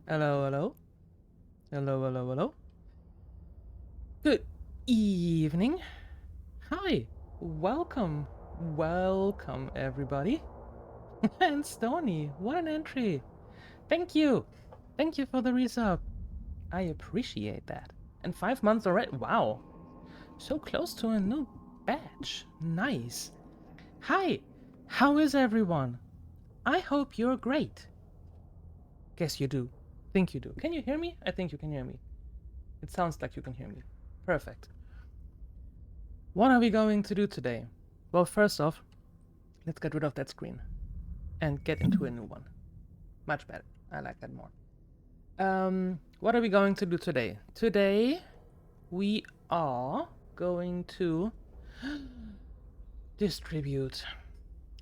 Hello, hello. Hello, hello, hello. Good evening. Hi. Welcome. Welcome, everybody. And Stony, what an entry. Thank you. Thank you for the resub. I appreciate that. And 5 months already. Wow. So close to a new badge. Nice. Hi. How is everyone? I hope you're great. Guess you do. Think you do. Can you hear me? I think you can hear me. It sounds like you can hear me. Perfect. What are we going to do today? Well, first off, let's get rid of that screen and get into a new one. Much better. I like that more. What are we going to do today? Today, we are going to distribute.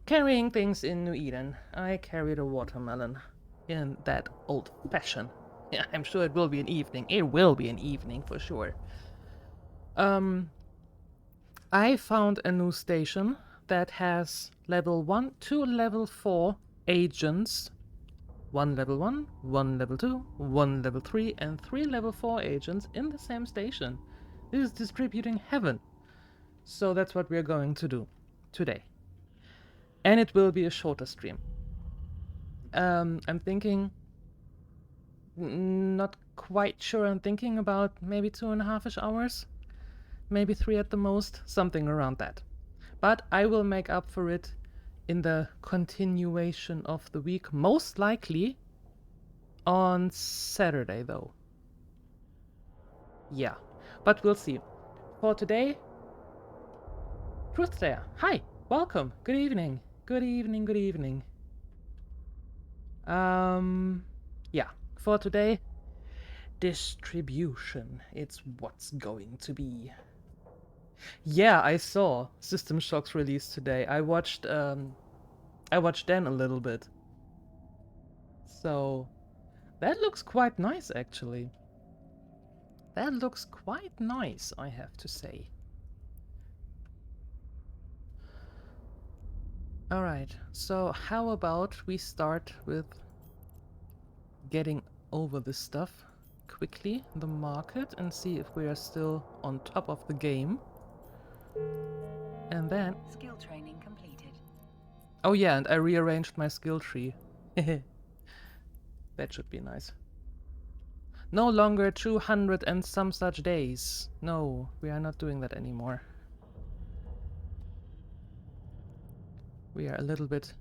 Carrying things in New Eden. I carried a watermelon in that old fashion. Yeah, I'm sure it will be an evening. It will be an evening for sure. I found a new station that has level 1 to level 4 agents. 1 level 1, 1 level 2, 1 level 3, and 3 level 4 agents in the same station. This is distributing heaven. So that's what we're going to do today. And it will be a shorter stream. I'm thinking, not quite sure, I'm thinking about maybe 2.5-ish hours. Maybe 3 at the most, something around that. But I will make up for it in the continuation of the week, most likely on Saturday though. Yeah, but we'll see. For today, Truth there. Hi, welcome. Good evening. Good evening. Good evening. Yeah. For today, distribution. It's what's going to be. Yeah, I saw System Shock's release today. I watched Dan a little bit. So that looks quite nice actually. That looks quite nice, I have to say. Alright, so how about we start with getting over this stuff quickly, the market, and see if we are still on top of the game. And then... Skill training completed. Oh yeah, and I rearranged my skill tree. That should be nice. No longer 200 and some such days. No, we are not doing that anymore. We are a little bit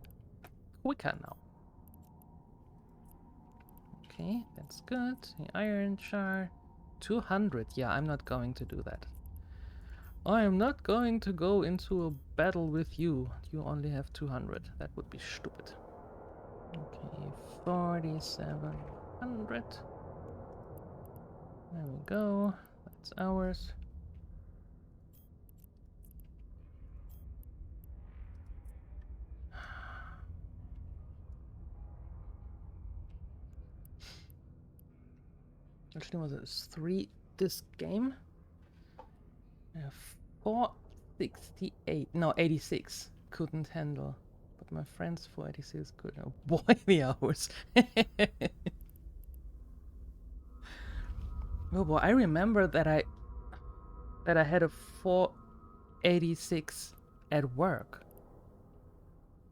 quicker now. Okay, that's good. The iron shard. 200. Yeah, I'm not going to do that. I am not going to go into a battle with you. You only have 200. That would be stupid. Okay, 4,700. There we go. That's ours. Actually, was it 3 this game? 468. No, 86. Couldn't handle. But my friends 486 could. Oh boy, the hours. Oh boy, I remember that I had a 486 at work.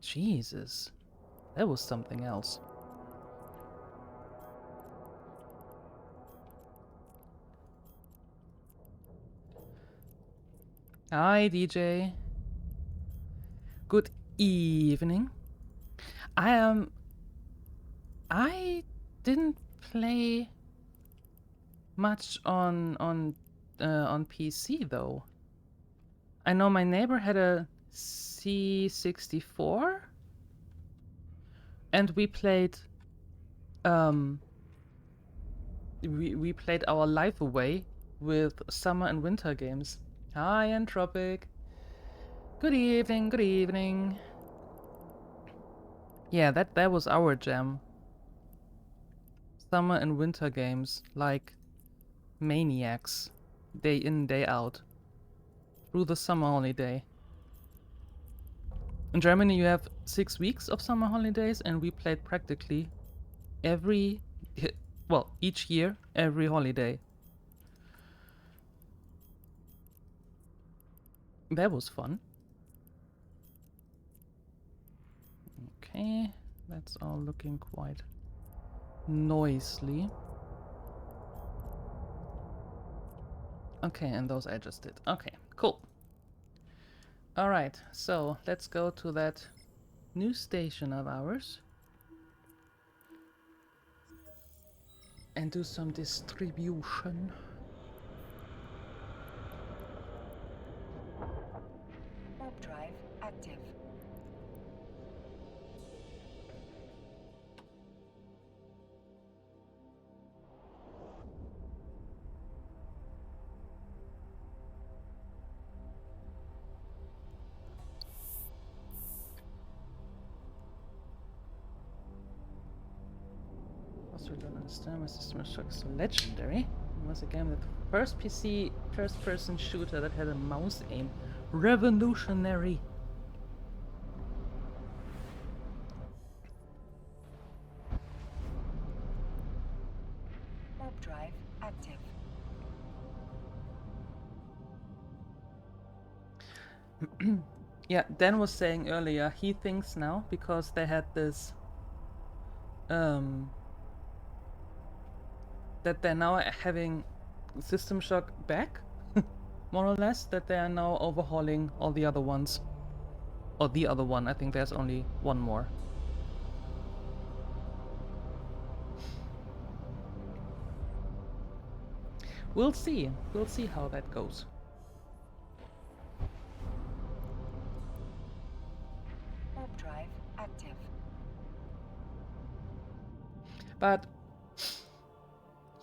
Jesus. That was something else. Hi, DJ. Good evening. I didn't play much on PC though. I know my neighbor had a C64, and we played we played our life away with summer and winter games. Hi, Entropic. Good evening, good evening. Yeah, that was our jam. Summer and winter games, like maniacs, day in, day out, through the summer holiday. In Germany, you have 6 weeks of summer holidays, and we played practically every Well, each year, every holiday. That was fun. Okay, that's all looking quite noisily. Okay, and those I just did. Okay, cool. Alright, so let's go to that new station of ours and do some distribution. Warp drive active. Also, don't understand my system is so legendary. It was a game that first PC first-person shooter that had a mouse aim. Revolutionary. Warp drive active. Yeah, Dan was saying earlier he thinks now because they had this that they're now having System Shock back, more or less, that they are now overhauling all the other ones. Or the other one, I think there's only one more. We'll see how that goes. Warp drive active. But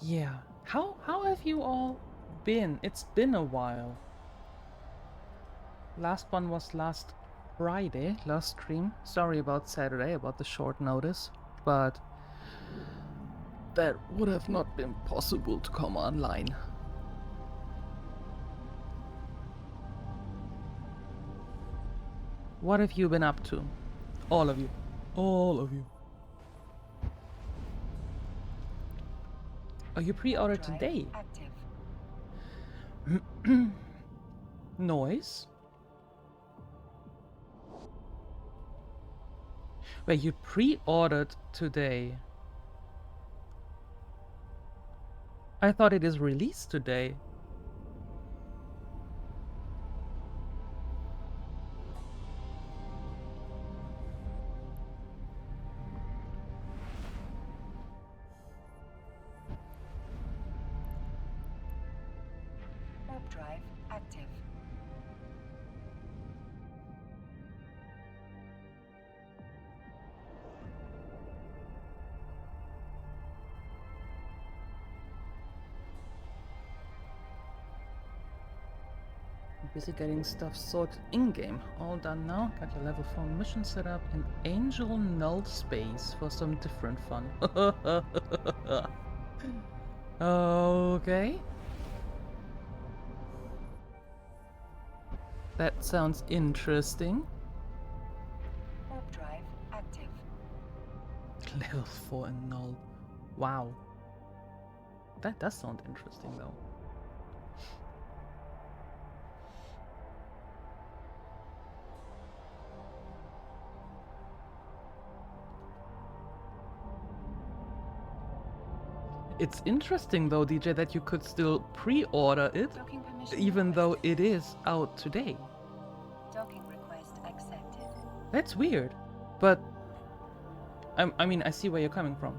yeah, how have you all been? It's been a while. Last one was last Friday, last stream. Sorry about Saturday, about the short notice, but that would have not been possible to come online. What have you been up to? All of you. All of you. Oh, you pre-ordered today? Active. Noise? Wait, you pre-ordered today? I thought it is released today. Warp drive active. Busy getting stuff sorted in-game. All done now. Got your level 4 mission set up in Angel Null Space for some different fun. Okay. That sounds interesting. Warp drive active. Level 4 in Null. Wow. That does sound interesting though. It's interesting though, DJ, that you could still pre-order it, even though it is out today. Docking request accepted. That's weird, but I mean, I see where you're coming from.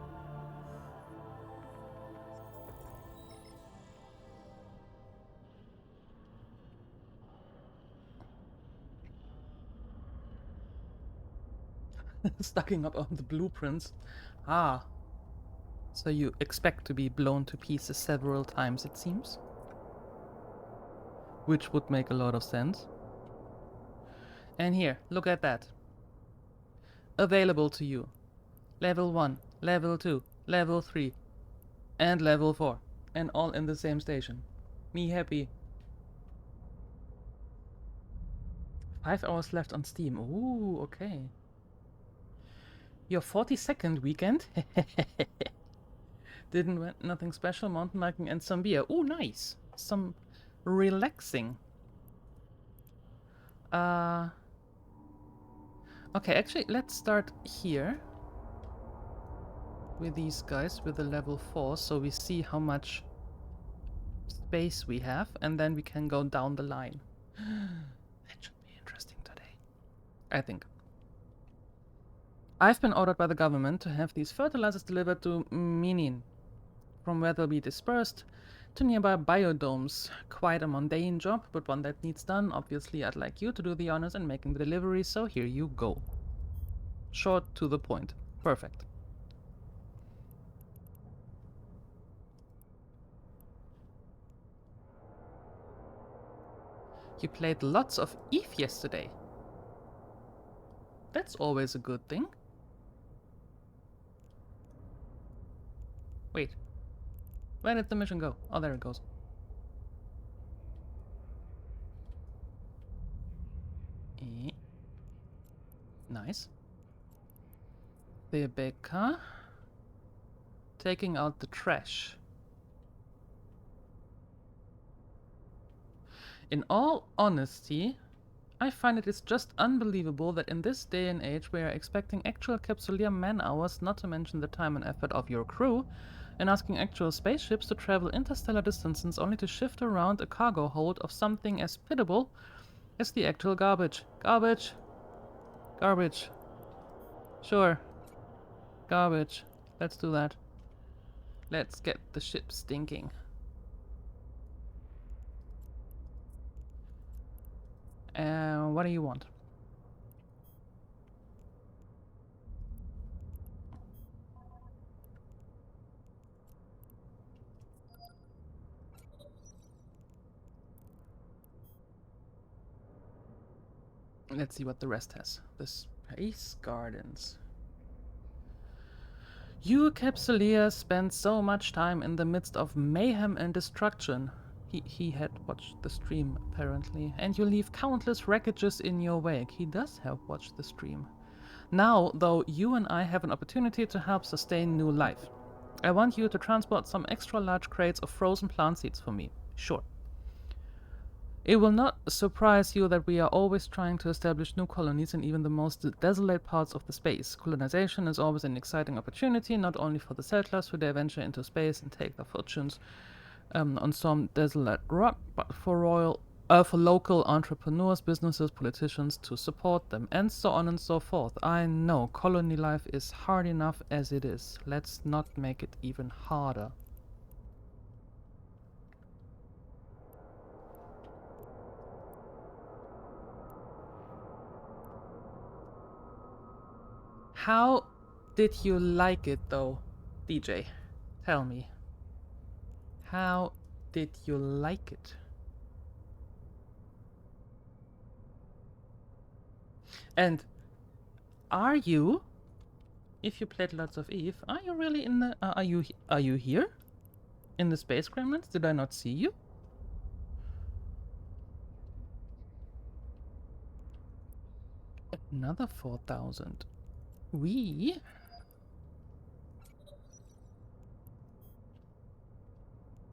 Stacking up on the blueprints. Ah. So you expect to be blown to pieces several times, it seems. Which would make a lot of sense. And here, look at that. Available to you. Level 1, Level 2, Level 3, and Level 4. And all in the same station. Me happy. 5 hours left on Steam. Ooh, okay. Your 42nd weekend? Nothing special. Mountain biking and some beer. Oh, nice. Some relaxing. Okay, actually, let's start here with these guys with the level 4, so we see how much space we have, and then we can go down the line. That should be interesting today, I think. I've been ordered by the government to have these fertilizers delivered to Minin, from where they'll be dispersed to nearby biodomes. Quite a mundane job, but one that needs done. Obviously, I'd like you to do the honors in making the delivery, so here you go. Short, to the point. Perfect. You played lots of EvE yesterday. That's always a good thing. Wait. Where did the mission go? Oh, there it goes. Nice. Rebecca. Taking out the trash. In all honesty, I find it is just unbelievable that in this day and age we are expecting actual Capsuleer man-hours, not to mention the time and effort of your crew, and asking actual spaceships to travel interstellar distances only to shift around a cargo hold of something as pitiable as the actual garbage. Garbage. Garbage. Sure. Garbage. Let's do that. Let's get the ship stinking. What do you want? Let's see what the rest has. The Space Gardens. You Capsuleer spend so much time in the midst of mayhem and destruction. He had watched the stream, apparently. And you leave countless wreckages in your wake. He does have watched the stream. Now, though, you and I have an opportunity to help sustain new life. I want you to transport some extra large crates of frozen plant seeds for me. Sure. It will not surprise you that we are always trying to establish new colonies in even the most desolate parts of the space. Colonization is always an exciting opportunity, not only for the settlers who dare venture into space and take their fortunes on some desolate rock, but for local entrepreneurs, businesses, politicians to support them, and so on and so forth. I know colony life is hard enough as it is. Let's not make it even harder. How did you like it, though, DJ? Tell me. How did you like it? And are you, if you played lots of EvE, are you really in the? Are you here, in the space gremlins? Did I not see you? Another 4,000.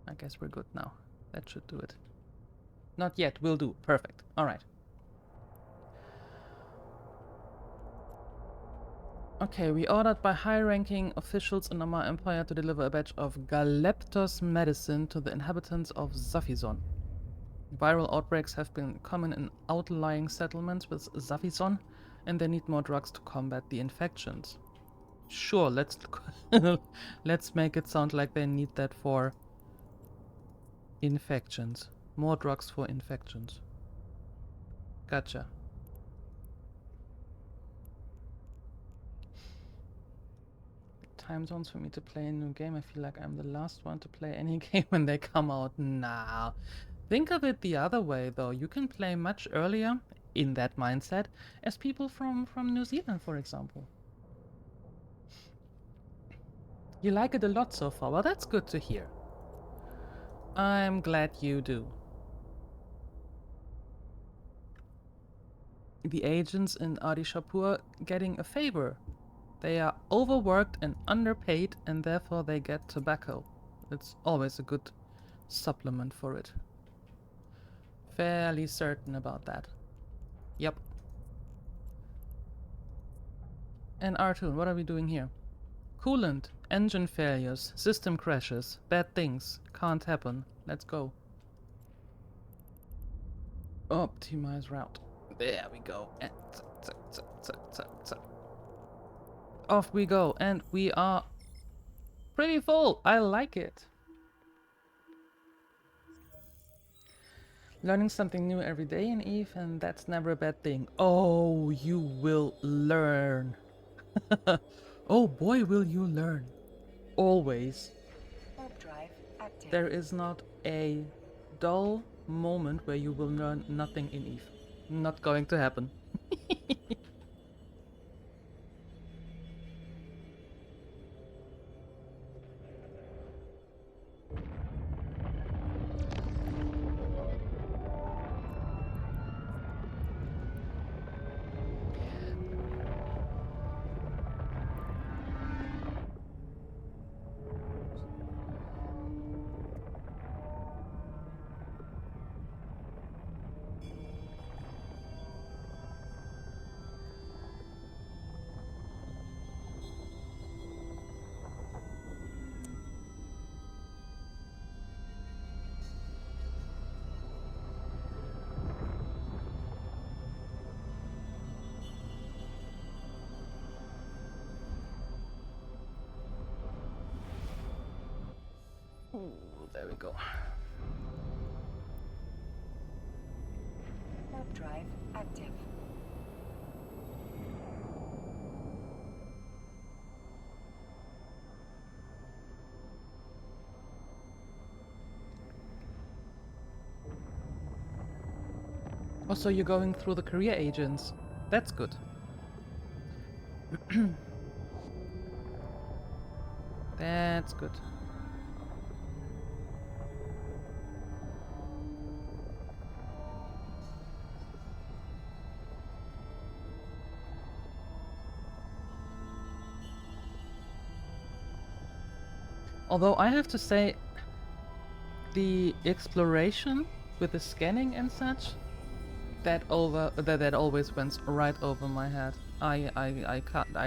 I guess we're good now. That should do it. Not yet, will do. Perfect. Alright. Okay, we ordered by high-ranking officials in Amarr Empire to deliver a batch of Galeptos medicine to the inhabitants of Zafizon. Viral outbreaks have been common in outlying settlements with Zafizon, and they need more drugs to combat the infections. Sure, let's let's make it sound like they need that for infections. More drugs for infections. Gotcha. Time zones for me to play a new game. I feel like I'm the last one to play any game when they come out. Nah. Think of it the other way, though. You can play much earlier, in that mindset, as people from New Zealand, for example. You like it a lot so far. Well, that's good to hear. I'm glad you do. The agents in Adi Shapur getting a favor They are overworked and underpaid, and therefore they get tobacco. It's always a good supplement for it. Fairly certain about that. Yep. And Artun, what are we doing here? Coolant, engine failures, system crashes, bad things. Can't happen. Let's go. Optimize route. There we go. And off we go. And we are pretty full. I like it. Learning something new every day in EVE, and that's never a bad thing. Oh, you will learn. Oh boy, will you learn. Always. Warp drive active. There is not a dull moment where you will learn nothing in EVE. Not going to happen. Ooh, there we go. Warp drive active. Oh, so you're going through the career agents. That's good. That's good. Although I have to say, the exploration with the scanning and such, that always went right over my head. I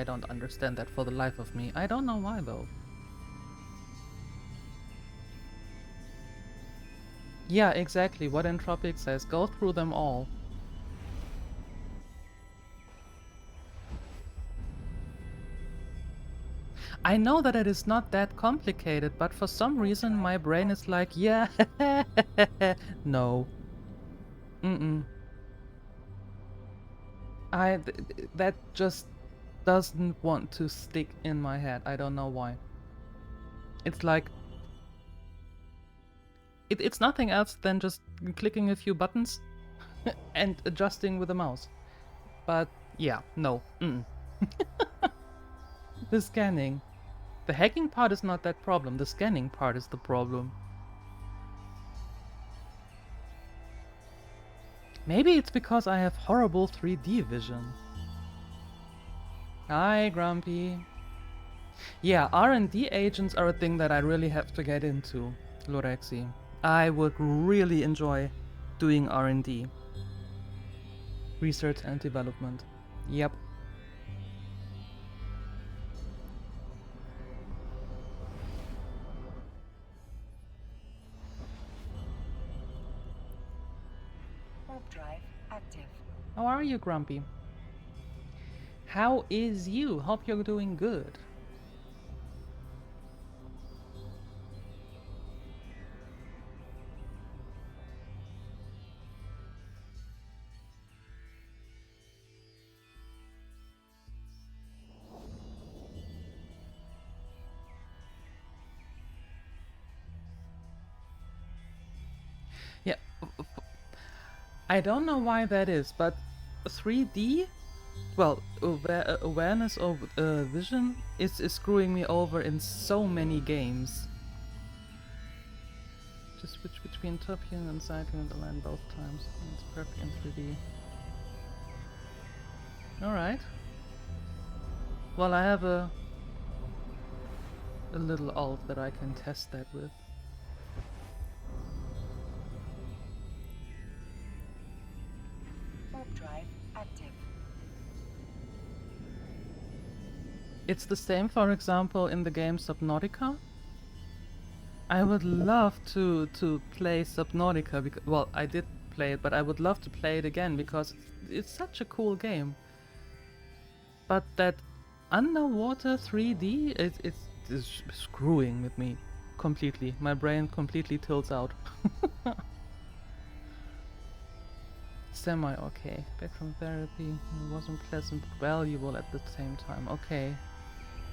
don't understand that for the life of me. I don't know why though. Yeah, exactly what Entropic says. Go through them all. I know that it is not that complicated, but for some reason my brain is like, yeah, no. That just doesn't want to stick in my head. I don't know why. It's like, it's nothing else than just clicking a few buttons and adjusting with the mouse. But yeah, no. The scanning. The hacking part is not that problem. The scanning part is the problem. Maybe it's because I have horrible 3D vision. Hi, Grumpy. Yeah, R&D agents are a thing that I really have to get into, Lorexi. I would really enjoy doing R&D. Research and development. Yep. Warp drive active. How are you, Grumpy? How is you? Hope you're doing good. Yeah, I don't know why that is, but 3D, well, awareness of vision is screwing me over in so many games. Just switch between top view and side view and align both times. It's perfect in 3D. Alright. Well, I have a little alt that I can test that with. Warp drive active. It's the same, for example, in the game Subnautica. I would love to play Subnautica because, well, I did play it, but I would love to play it again because it's such a cool game. But that underwater 3D, it's screwing with me completely. My brain completely tilts out. Semi okay. Back from therapy. It wasn't pleasant but valuable at the same time. Okay.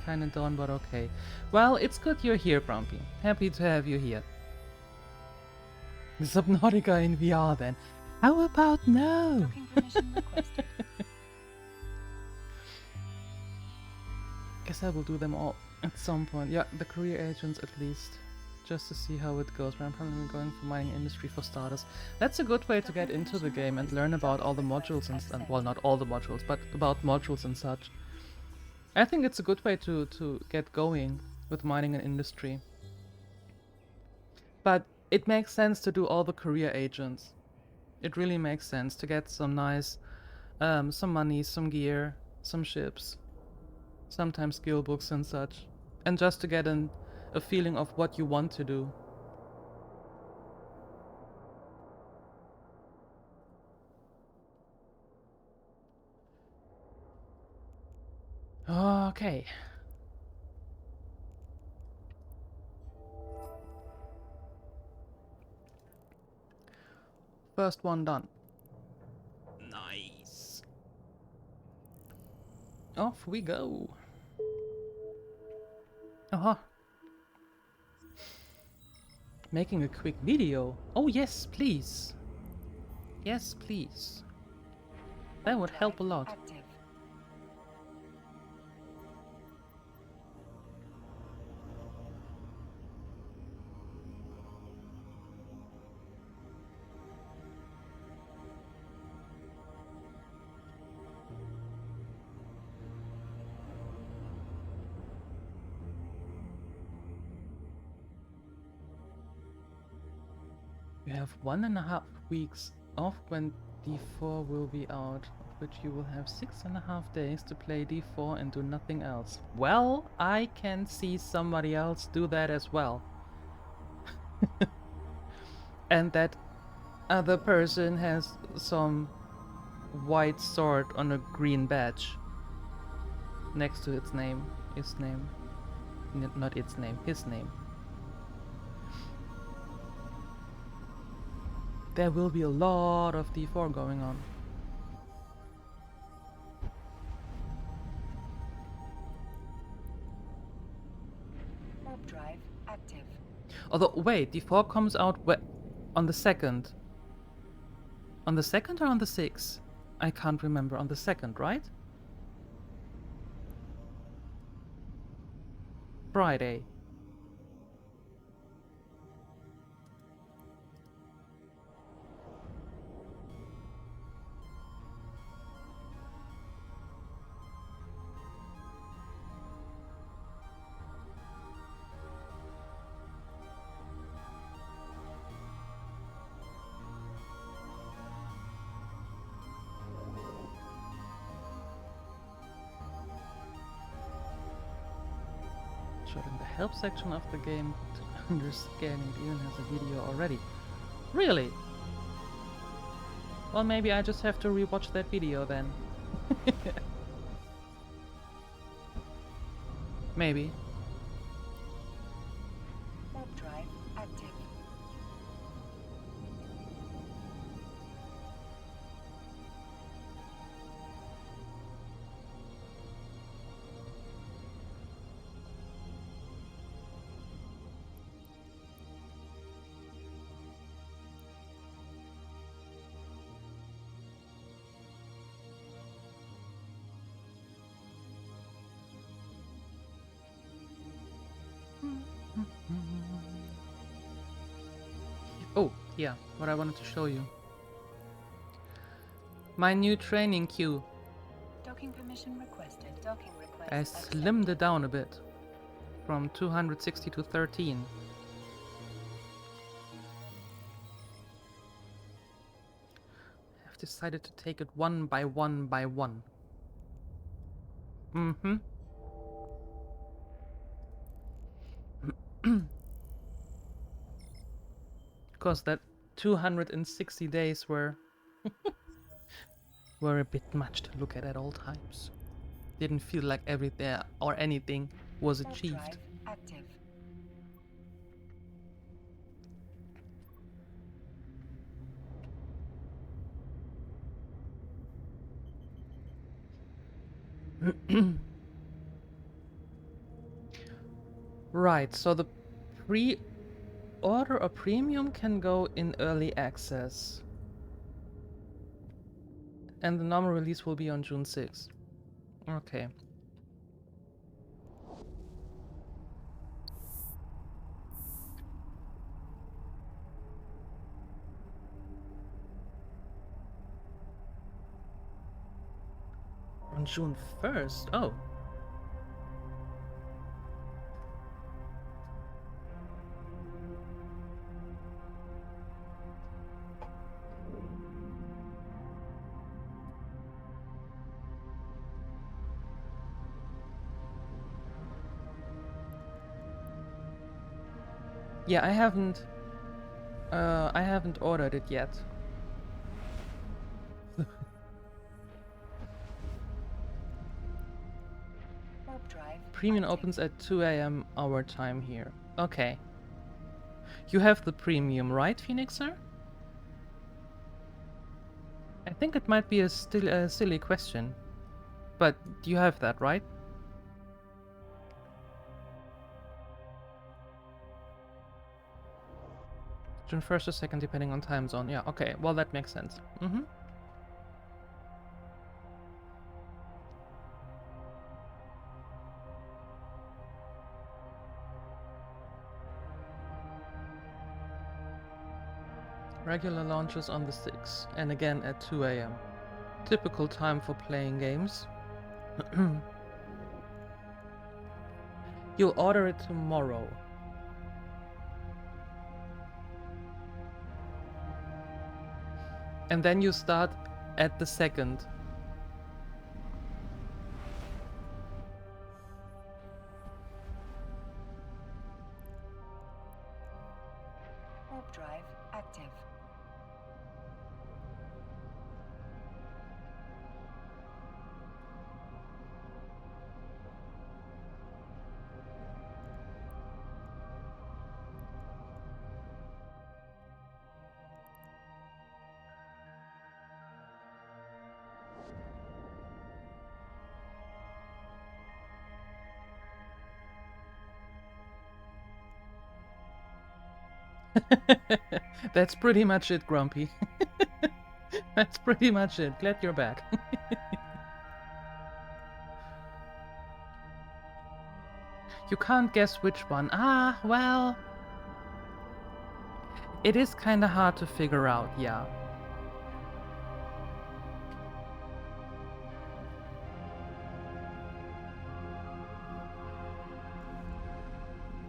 Kinda done, but okay. Well, it's good you're here, Grumpy. Happy to have you here. Subnautica in VR then. How about no? Docking permission requested. Guess I will do them all at some point. Yeah, the career agents at least. Just to see how it goes. I'm probably going for mining industry for starters. That's a good way to get into the game and learn about all the modules and well, not all the modules, but about modules and such. I think it's a good way to get going with mining and industry. But it makes sense to do all the career agents. It really makes sense to get some nice, some money, some gear, some ships, sometimes skill books and such. And just to get a feeling of what you want to do. Okay. First one done. Nice. Off we go. Uh-huh. Making a quick video. Oh yes, please. Yes, please. That would help a lot. Active. You have 1.5 weeks off when D4 will be out, of which you will have 6.5 days to play D4 and do nothing else. Well, I can see somebody else do that as well. And that other person has some white sword on a green badge next to its name. His name. Not its name, his name. There will be a lot of D4 going on. Warp drive active. Although, wait, D4 comes out on the 2nd. On the 2nd or on the 6th? I can't remember. On the 2nd, right? Friday. Showed in the help section of the game under scanning. It even has a video already. Really? Well, maybe I just have to rewatch that video then. Maybe. Warp drive active. Oh, yeah, what I wanted to show you. My new training queue. Docking permission requested. Docking request. I slimmed it down a bit. From 260 to 13. I've decided to take it one by one by one. Mm-hmm. Because that 260 days were a bit much to look at all times. Didn't feel like everything or anything was Warp achieved. drive active. Right, so the pre-order or premium can go in early access. And the normal release will be on June 6th. Okay. On June 1st? Oh. Yeah, I haven't ordered it yet. Warp drive. Premium active. opens at 2 a.m. our time here. Okay. You have the premium, right, Phoenixer? I think it might be a silly question, but you have that, right? June 1st or 2nd, depending on time zone. Yeah, okay. Well, that makes sense. Mm-hmm. Regular launches on the 6th, and again at 2 a.m. Typical time for playing games. You'll order it tomorrow. And then you start at the 2nd. Warp drive active. That's pretty much it, Grumpy. That's pretty much it. Glad you're back. You can't guess which one. Ah, well... It is kinda hard to figure out, yeah.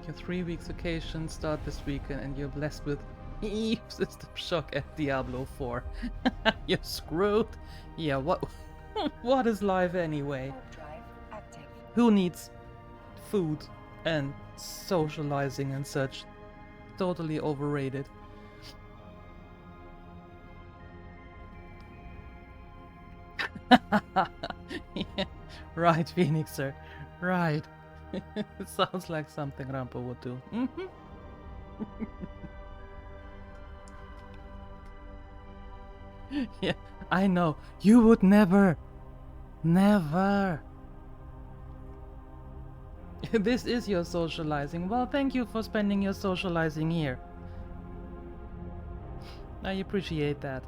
Your 3 weeks vacation start this weekend and you're blessed with EvE System Shock at Diablo 4. You're screwed. Yeah, what what is life anyway? Warp drive active. Who needs food and socializing and such? Totally overrated. Yeah, right, Phoenixer. Right. It sounds like something Rampo would do. Yeah, I know. You would never. Never. This is your socializing. Well, thank you for spending your socializing here. I appreciate that.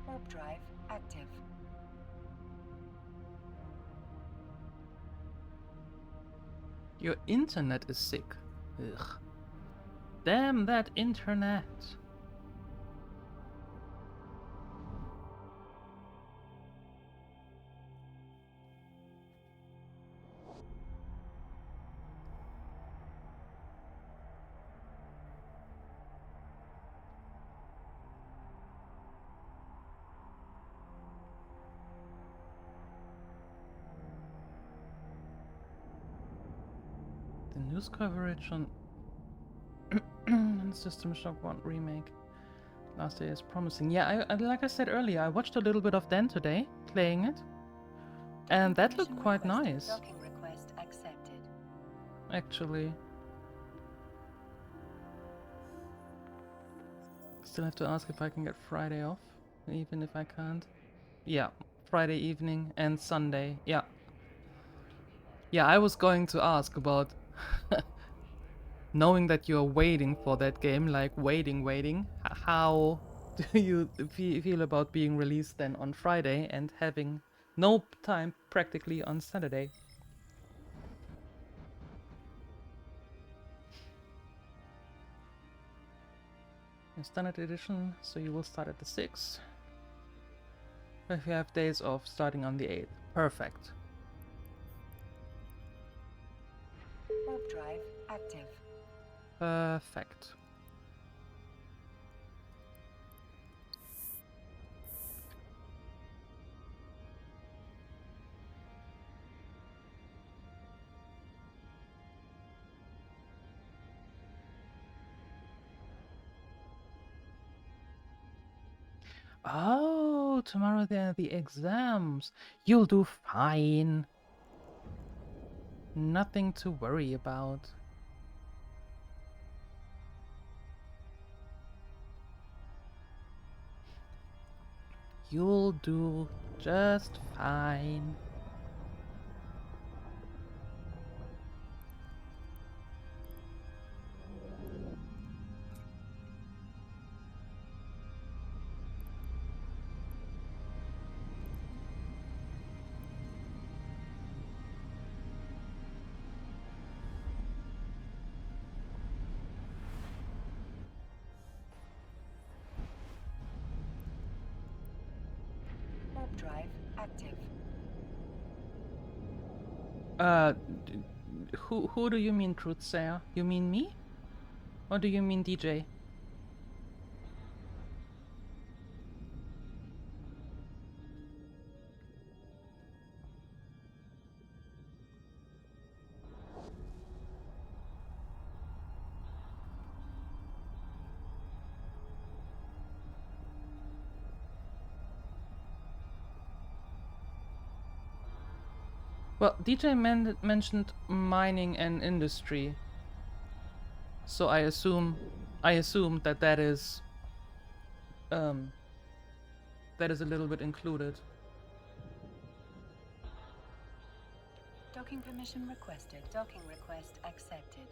Warp Warp drive active. Your internet is sick. Ugh. Damn that internet. The news coverage on System Shock 1 remake last day is promising. Yeah, I like I said earlier, I watched a little bit of Dan today playing it, and that looked quite nice. Docking request accepted. Actually, still have to ask if I can get Friday off, even if I can't. Yeah, Friday evening and Sunday. Yeah. Yeah, I was going to ask about knowing that you're waiting for that game, like waiting. How do you feel about being released then on Friday and having no time practically on Saturday? Standard edition, so you will start at the 6th. If you have days off starting on the 8th. Perfect. Warp drive active. Perfect. Oh, tomorrow there are the exams. You'll do fine. Nothing to worry about. You'll do just fine. Warp drive active. Who do you mean, Truthsayer? You mean me? Or do you mean DJ? Well, DJ mentioned mining and industry, so I assume that that is a little bit included. Docking permission requested. Docking request accepted.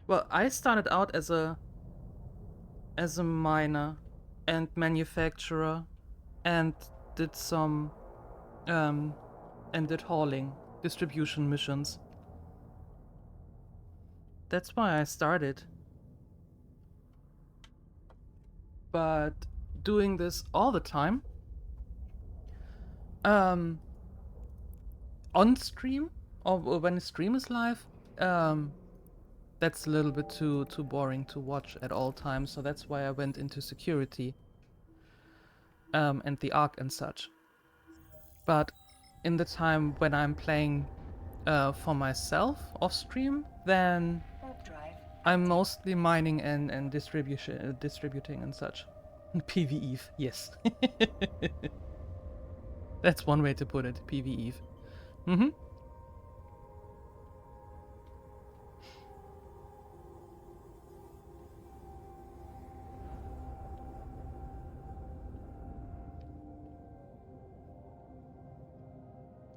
Well, I started out as a miner and manufacturer, and did some and did hauling, distribution missions. That's why I started. But doing this all the time, on stream or when the stream is live, that's a little bit too boring to watch at all times. So that's why I went into security, and the Ark and such. But in the time when I'm playing for myself off stream, then I'm mostly mining and distributing and such. PvE, yes. That's one way to put it, PvE. Mm-hmm.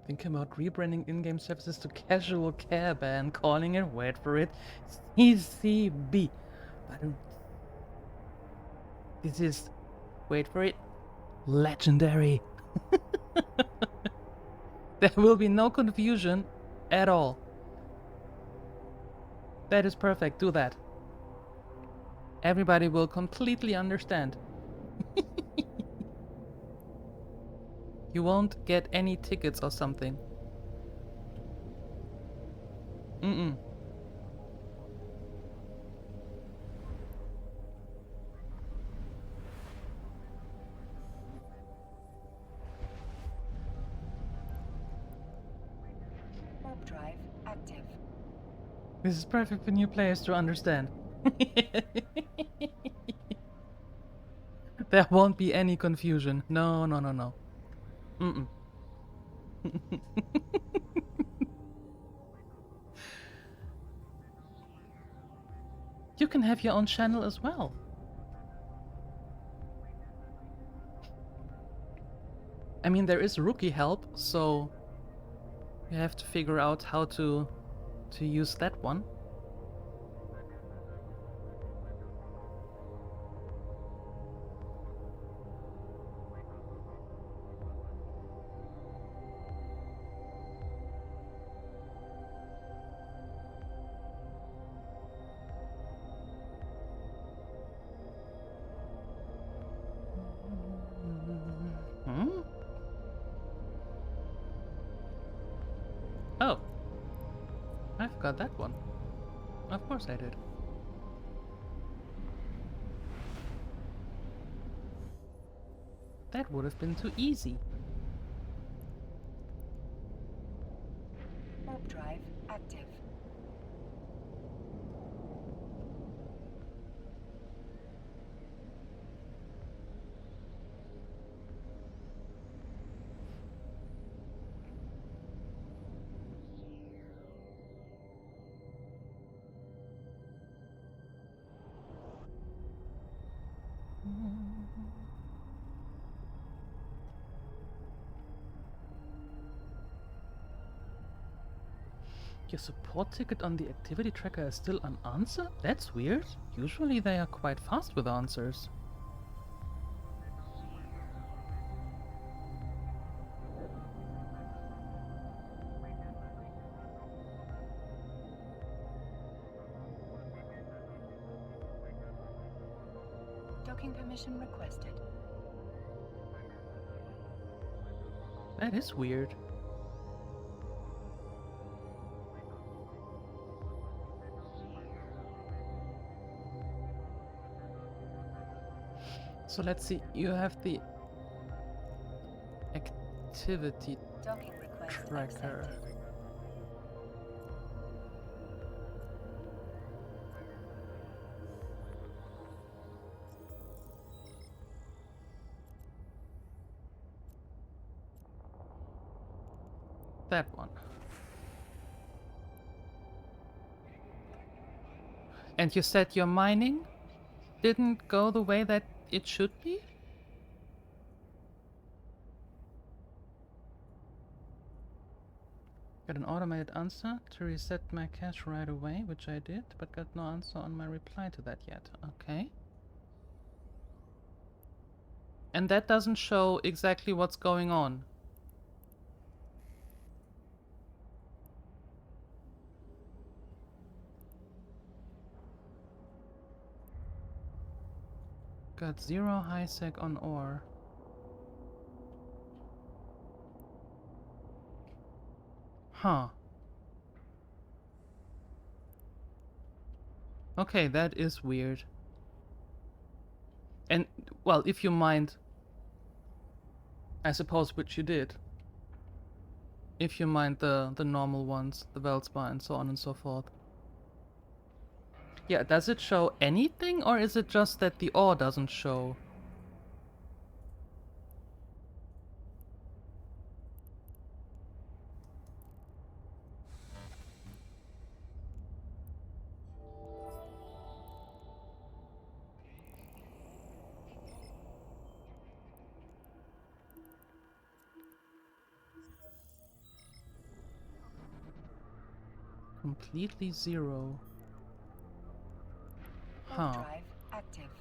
Think about rebranding in-game services to casual care ban, calling it, wait for it, CCB. But this is, wait for it, legendary. There will be no confusion at all. That is perfect, do that. Everybody will completely understand. You won't get any tickets or something. Mm-mm. Warp drive active. This is perfect for new players to understand. There won't be any confusion. No, no, no, no. Mm-mm. You can have your own channel as well. I mean, there is rookie help, so you have to figure out how to use that one. Hmm? Oh, I forgot that one. Of course I did. That would have been too easy. Warp drive active. Your support ticket on the activity tracker is still unanswered? That's weird. Usually they are quite fast with answers. Docking permission requested. That is weird. So let's see, you have the activity Docking request tracker. accepted. That one. And you said your mining didn't go the way that it should be? Got an automated answer to reset my cache right away, which I did, but got no answer on my reply to that yet. Okay. And that doesn't show exactly what's going on. Got 0 high sec on ore. Huh. Okay, that is weird. And, well, if you mind, I suppose which you did. If you mind the normal ones, the Veldspar and so on and so forth. Yeah, does it show anything, or is it just that the ore doesn't show? completely zero. Warp Huh. drive active.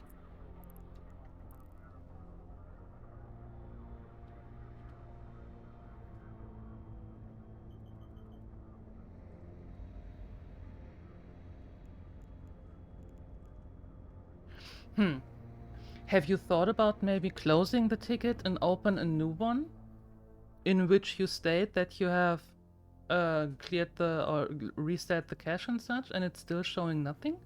Have you thought about maybe closing the ticket and open a new one? In which you state that you have cleared the or reset the cache and such, and it's still showing nothing?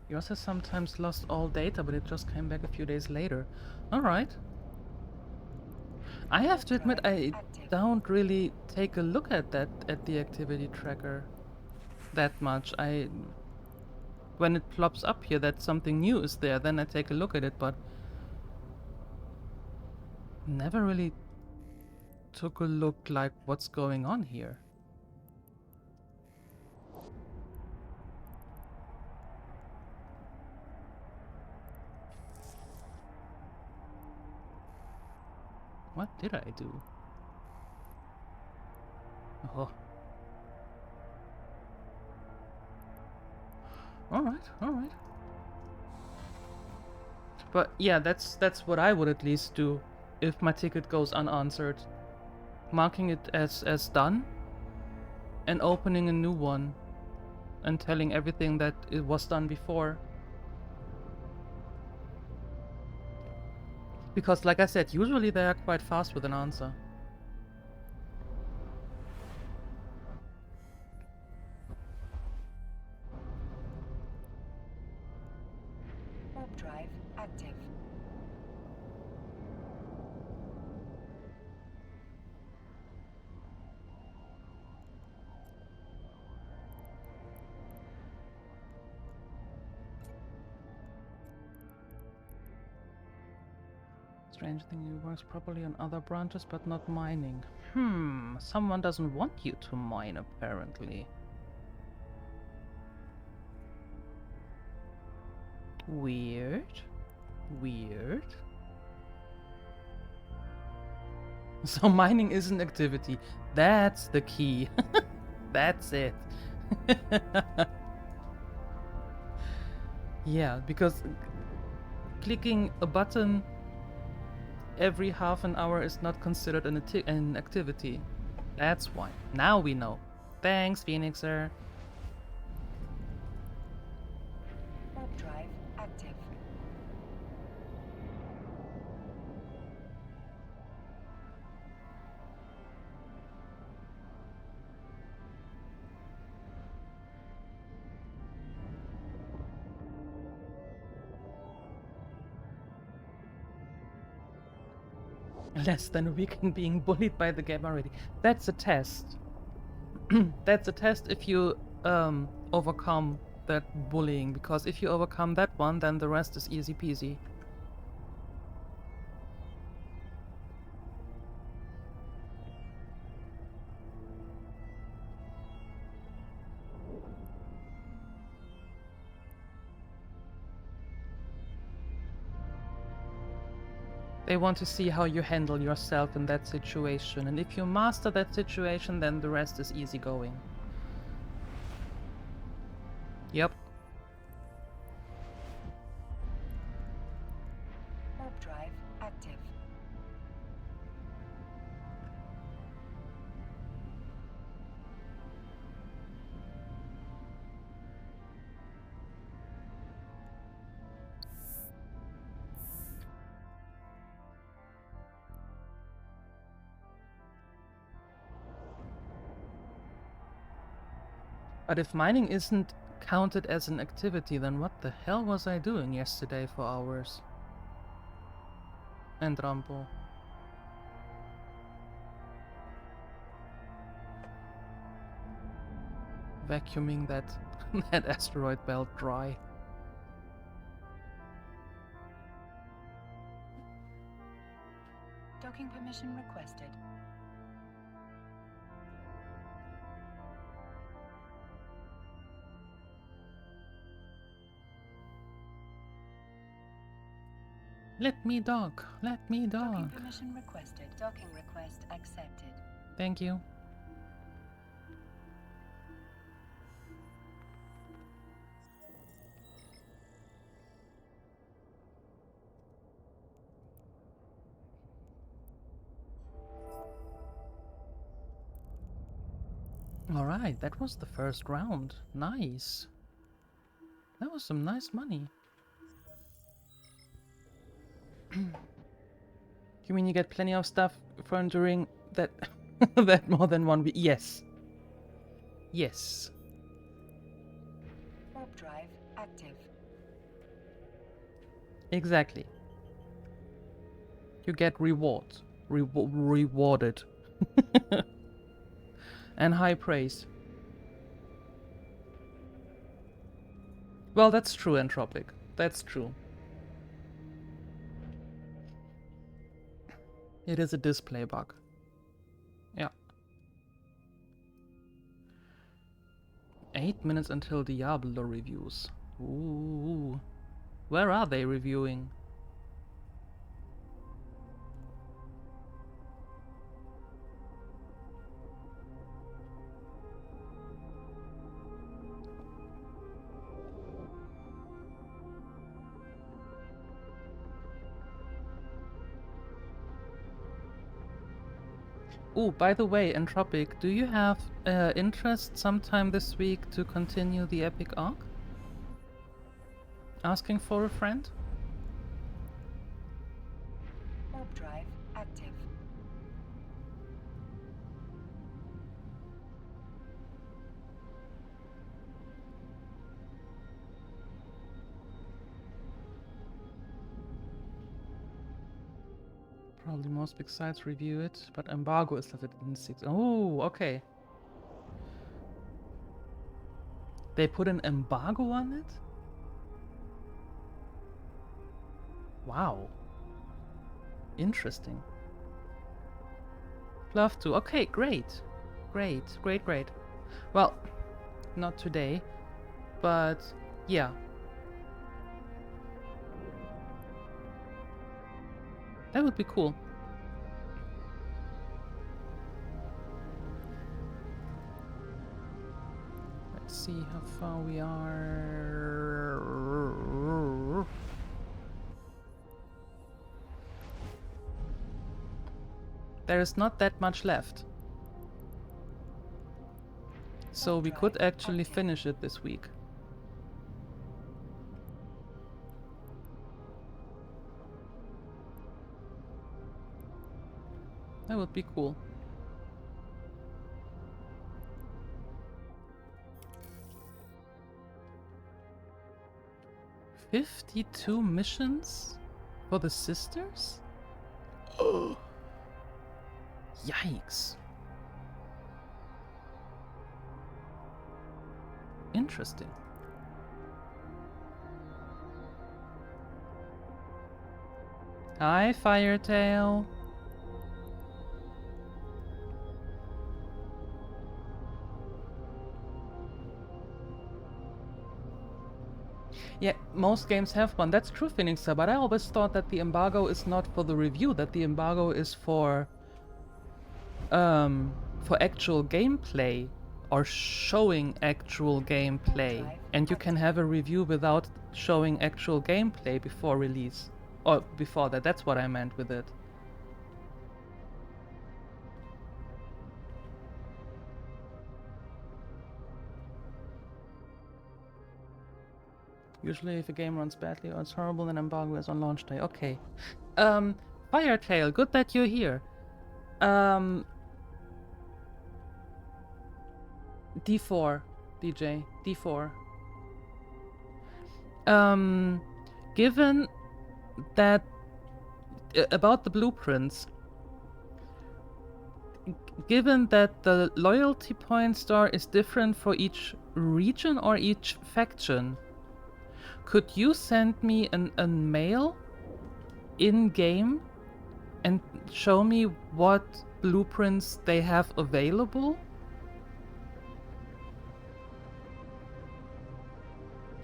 Yours has sometimes lost all data, but it just came back a few days later. Alright. I have to admit, I don't really take a look at the activity tracker that much. When it plops up here that something new is there, then I take a look at it, but never really took a look like what's going on here. What did I do? Oh. Alright. But yeah, that's what I would at least do if my ticket goes unanswered. Marking it as done and opening a new one and telling everything that it was done before. Because like I said, usually they are quite fast with an answer. Warp drive active. Strange thing, it works properly on other branches, but not mining. Someone doesn't want you to mine, apparently. Weird. So mining is an activity. That's the key. That's it. Yeah, because clicking a button every half an hour is not considered an activity. That's why. Now we know. Thanks, Phoenixer. Warp drive active. Less than a week and being bullied by the game already. That's a test. That's a test if you overcome that bullying, because if you overcome that one, then the rest is easy peasy. They want to see how you handle yourself in that situation, and if you master that situation, then the rest is easy going. Yep. Warp drive active. But if mining isn't counted as an activity, then what the hell was I doing yesterday for hours? And Rambo. Vacuuming that that asteroid belt dry. Docking permission permission requested. Let me dock. Let me Docking dock. permission requested. Docking request accepted. Thank you. Alright, that was the first round. Nice. That was some nice money. You mean you get plenty of stuff for enduring that that more than 1 week? Yes. Yes. Warp drive active. Exactly. You get rewarded. And high praise. Well, that's true, Entropic. That's true. It is a display bug. Yeah. 8 minutes until Diablo reviews. Ooh. Where are they reviewing? Oh, by the way, Entropic, do you have interest sometime this week to continue the epic arc? Asking for a friend? Warp drive active. Probably most big sites review it, but embargo is lifted in 6. Oh, okay. They put an embargo on it? Wow. Interesting. Love to. Okay, great. Great, great, great. Well, not today, but yeah. That would be cool. Let's see how far we are. There is not that much left. So we could actually finish it this week. That would be cool. $52 missions for the sisters? Oh. Yikes. Interesting. Hi, Firetail. Yeah, most games have one. That's true, Phoenixer, but I always thought that the embargo is not for the review, that the embargo is for actual gameplay or showing actual gameplay. And you can have a review without showing actual gameplay before release. Or before that, that's what I meant with it. Usually if a game runs badly or it's horrible, then embargo is on launch day. Okay. Firetail, good that you're here. D4, DJ, D4. Given that about the blueprints, given that the loyalty point store is different for each region or each faction, could you send me a mail in game and show me what blueprints they have available?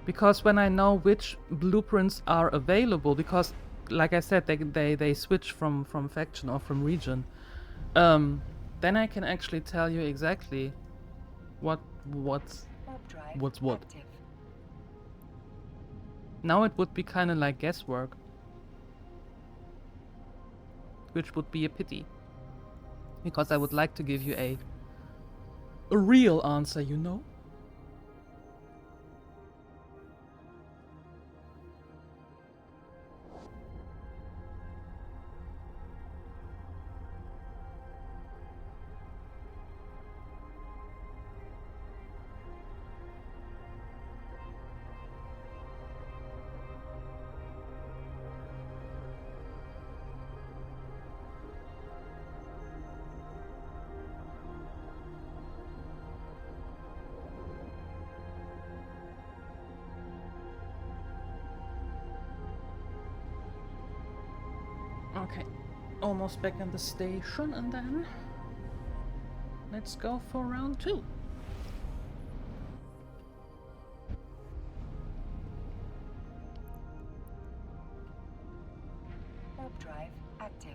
Because when I know which blueprints are available, because like I said, they switch from faction or from region, then I can actually tell you exactly what's Warp drive what's what. active. Now it would be kind of like guesswork, which would be a pity, because I would like to give you a real answer, you know? Okay, almost back in the station, and then let's go for round 2. Warp drive active.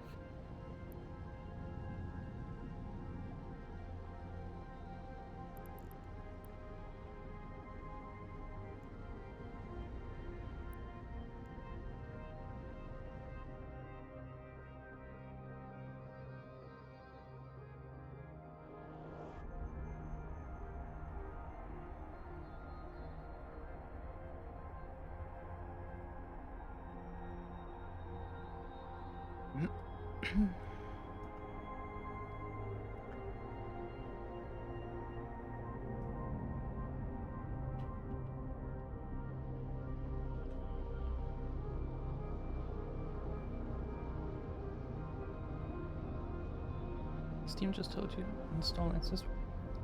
Steam just told you to install access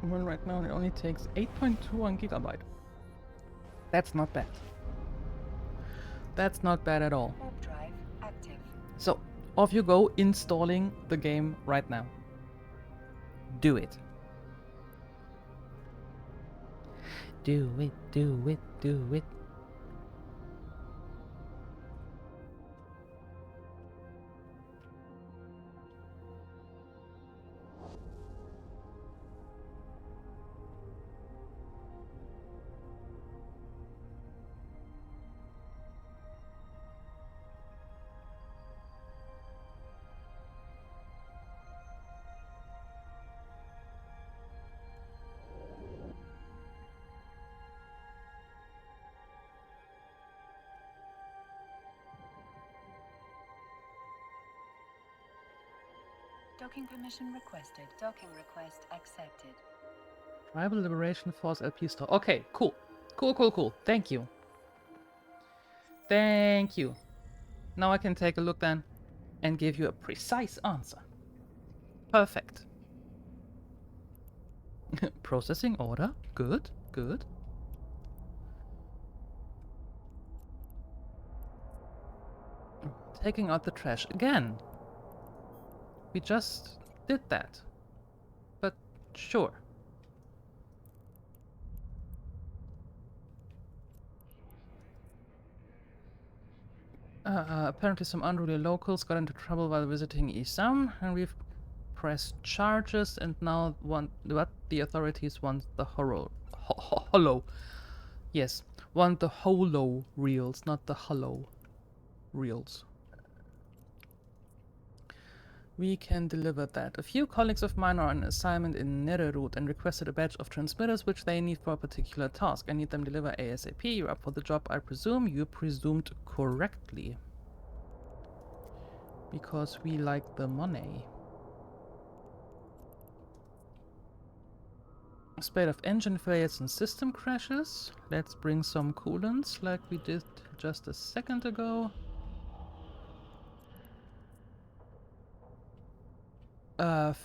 one right now, and it only takes 8.21 gigabyte. That's not bad. That's not bad at all. Warp drive active. So, off you go, installing the game right now. Do it. Do it, do it, do it. Docking permission requested. Docking request accepted. Tribal Liberation Force LP store. Okay, cool. Cool. Thank you. Thank you. Now I can take a look then and give you a precise answer. Perfect. Processing order. Good. Taking out the trash again. We just did that. But sure. Apparently some unruly locals got into trouble while visiting Isam, and we've pressed charges, and now the authorities want the hollow. Yes, want the holo reels, not the hollow reels. We can deliver that. A few colleagues of mine are on assignment in Netherroot and requested a batch of transmitters which they need for a particular task. I need them delivered ASAP. You're up for the job, I presume. You presumed correctly. Because we like the money. A spate of engine failures and system crashes. Let's bring some coolants like we did just a second ago.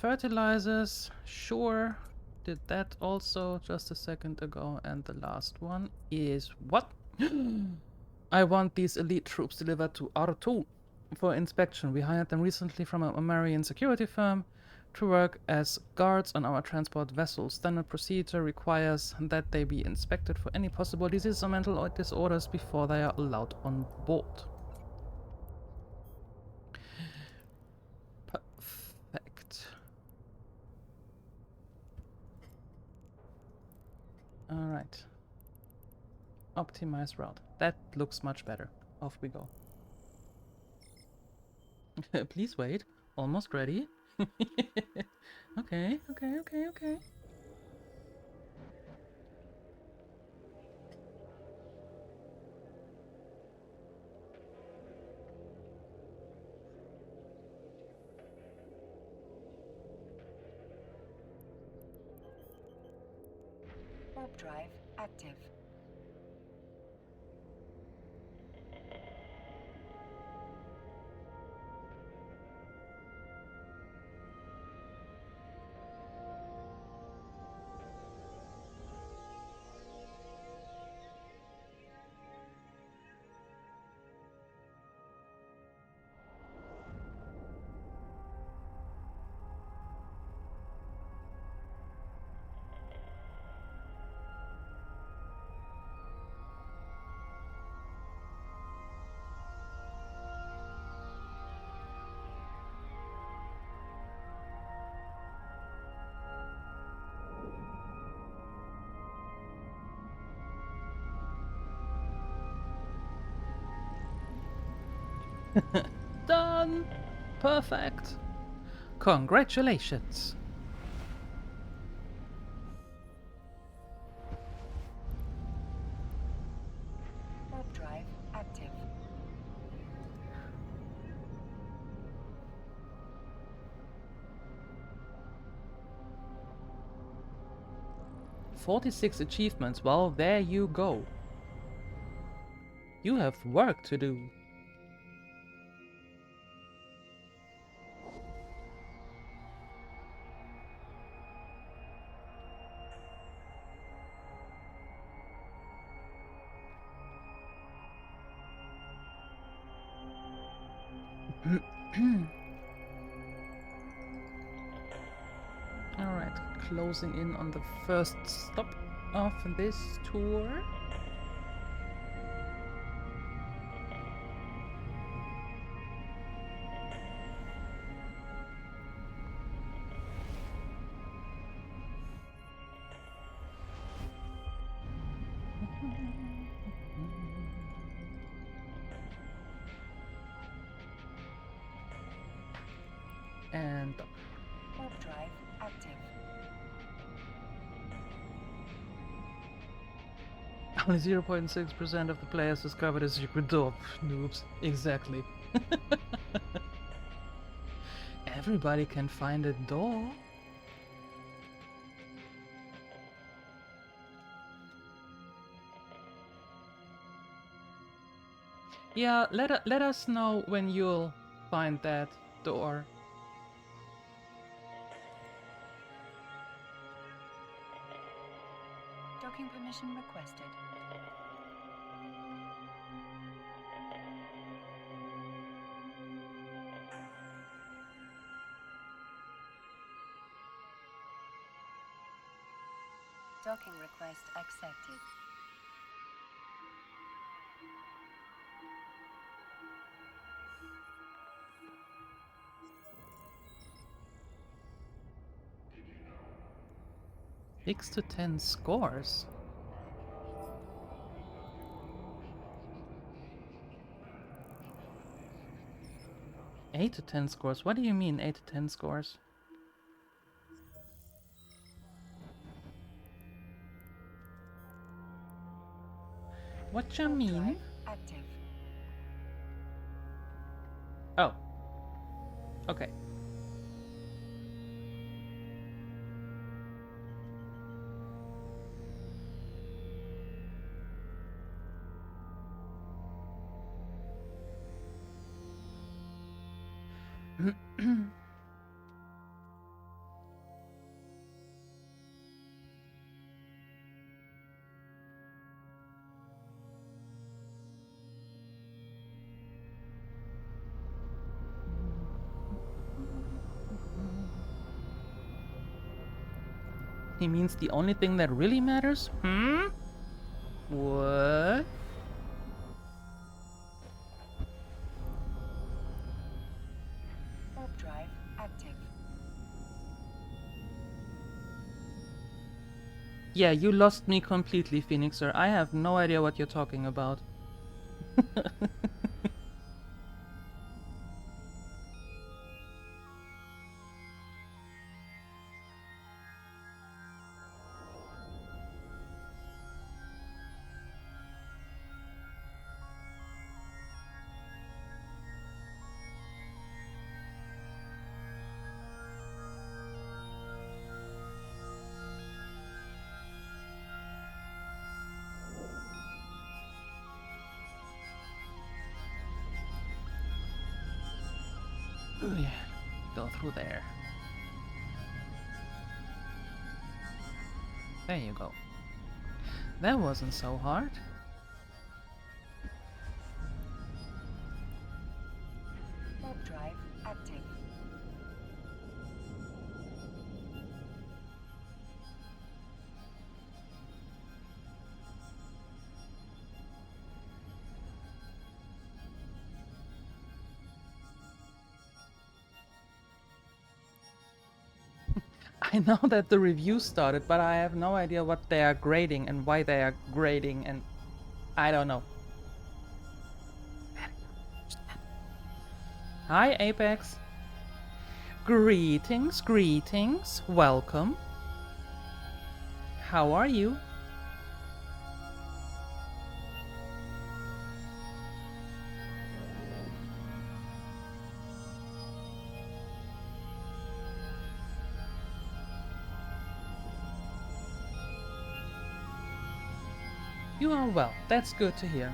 Fertilizers, sure. Did that also just a second ago. And the last one is what? I want these elite troops delivered to R2. for inspection. We hired them recently from a Amarian security firm to work as guards on our transport vessels. Standard procedure requires that they be inspected for any possible diseases or mental disorders before they are allowed on board. Perfect. Alright. Optimize route. That looks much better. Off we go. Please wait. Almost ready. Okay. Warp drive active. Done! Perfect! Congratulations! Warp drive active. 46 achievements. Well, there you go. You have work to do. Alright, closing in on the first stop of this tour. And dock. Warp drive active. Only 0.6% of the players discovered a secret door. Noobs. Exactly. Everybody can find a door. Yeah, let us know when you'll find that door. Docking permission requested. Docking request accepted. Six to 10 scores. Eight to 10 scores. What do you mean 8 to 10 scores? What you Warp mean? drive active. Oh. Okay. He means the only thing that really matters? Hmm? What? Warp drive active. Yeah, you lost me completely, Phoenixer. I have no idea what you're talking about. Oh yeah, go through there. There you go. That wasn't so hard. Warp drive active. I know that the review started, but I have no idea what they are grading and why they are grading, and I don't know. Hi, Apex. Greetings, greetings. Welcome. How are you? You are well. That's good to hear.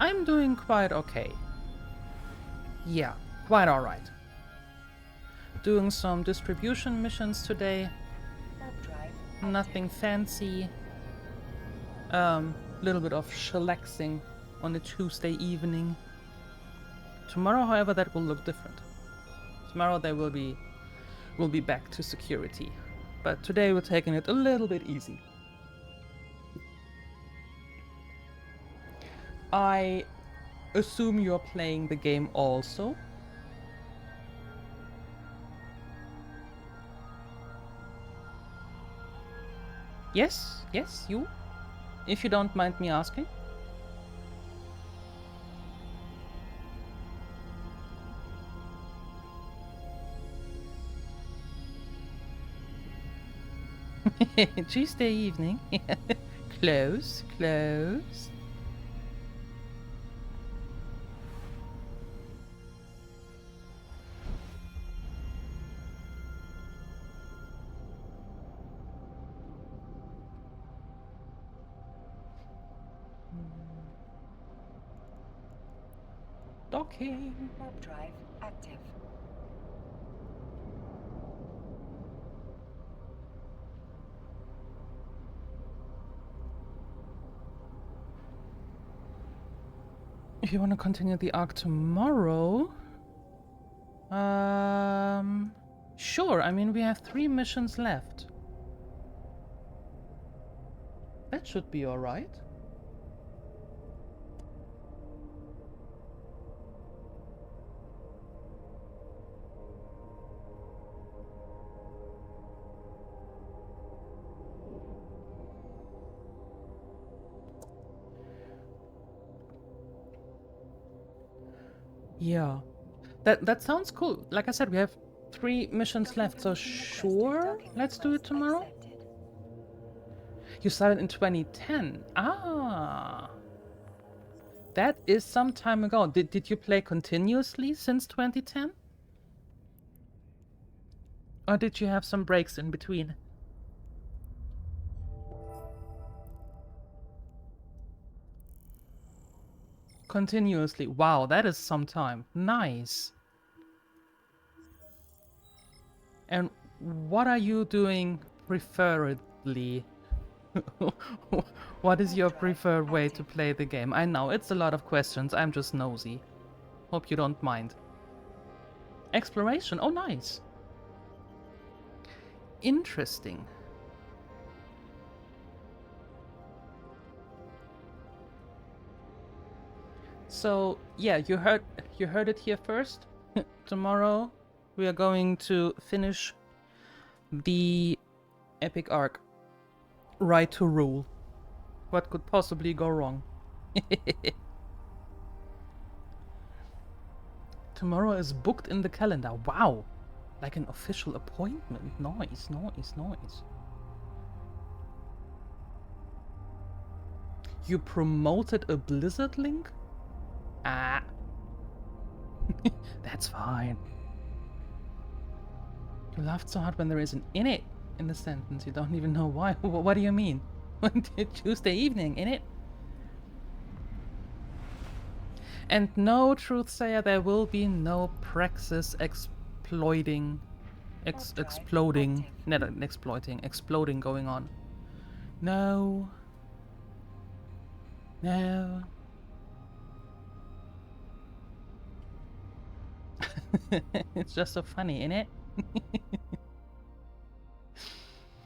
I'm doing quite okay. Yeah, quite alright. Doing some distribution missions today. Warp drive Nothing fancy. Little bit of chillaxing on a Tuesday evening. Tomorrow, however, that will look different. Tomorrow they will be back to security. But today we're taking it a little bit easy. I assume you're playing the game also. Yes, yes, you. If you don't mind me asking. Tuesday evening. Close, close. Docking. warp drive active. If you want to continue the arc tomorrow, sure. I mean, we have 3 missions left. That should be all right. Yeah, that sounds cool. Like I said, we have 3 missions left, so sure, let's do it tomorrow. You started in 2010. Ah, that is some time ago. Did you play continuously since 2010? Or did you have some breaks in between? Continuously. Wow, that is some time. Nice. And what are you doing preferably? What is your preferred way to play the game? I know, it's a lot of questions. I'm just nosy. Hope you don't mind. Exploration. Oh, nice. Interesting. So yeah, you heard it here first. Tomorrow we are going to finish the epic arc, Right to Rule. What could possibly go wrong? Tomorrow is booked in the calendar. Wow, like an official appointment. Nice, nice, nice. You promoted a Blizzard link? Ah. That's fine. You laughed so hard when there is an in it in the sentence. You don't even know why. What do you mean? Tuesday evening, in it? And no, Truthsayer, there will be no Praxis exploding going on. No. No. It's just so funny, innit?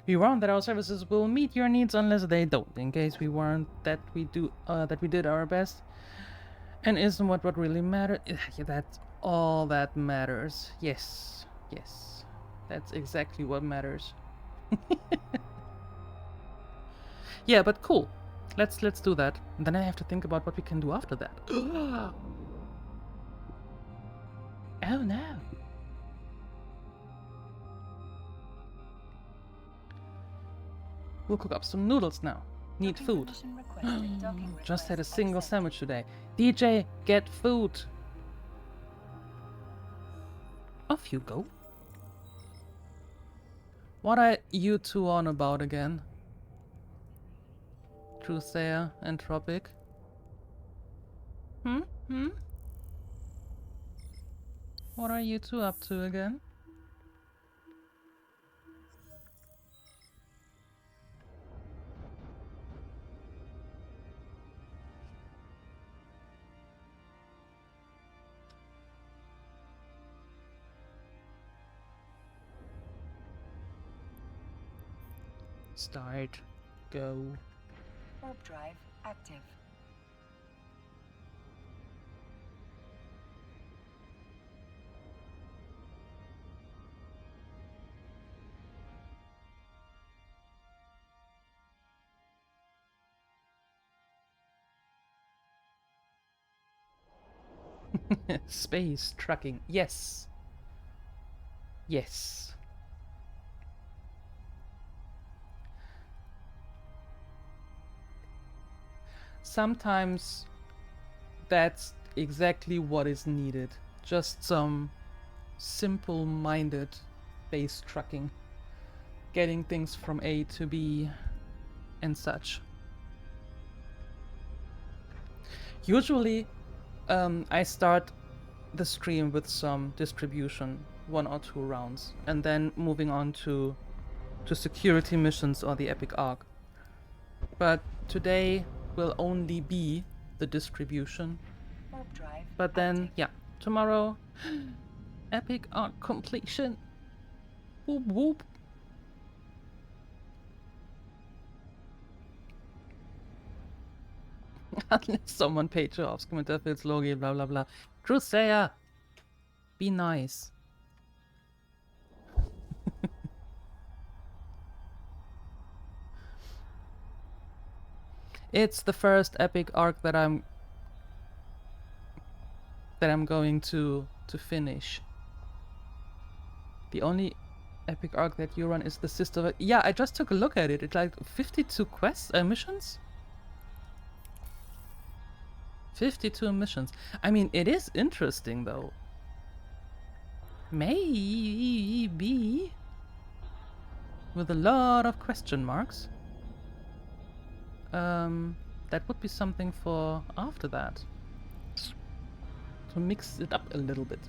We warn that our services will meet your needs unless they don't. In case we warn that we did our best, and isn't what really matters. Yeah, that's all that matters. Yes, yes, that's exactly what matters. Yeah, but cool. Let's do that. And then I have to think about what we can do after that. Oh no. We'll cook up some noodles now. Need food. Just had a single sandwich today. DJ, get food. Off you go. What are you two on about again? Truthsayer, Entropic. Hmm? What are you two up to again? Start. Go. Warp drive active. Space trucking. Yes. Yes. Sometimes that's exactly what is needed. Just some simple-minded base trucking. Getting things from A to B and such. Usually, I start the stream with some distribution, 1 or 2 rounds, and then moving on to security missions or the epic arc. But today will only be the distribution. But then, yeah, tomorrow, epic arc completion. Whoop whoop. Unless someone paid to off, Commentarfields, Logi, blah blah blah. Truthsayer, be nice. It's the first epic arc that I'm going to finish. The only epic arc that you run is the Sister. Yeah, I just took a look at it. It's like 52 quests, missions. 52 missions. I mean, it is interesting though. Maybe with a lot of question marks. That would be something for after that. To mix it up a little bit.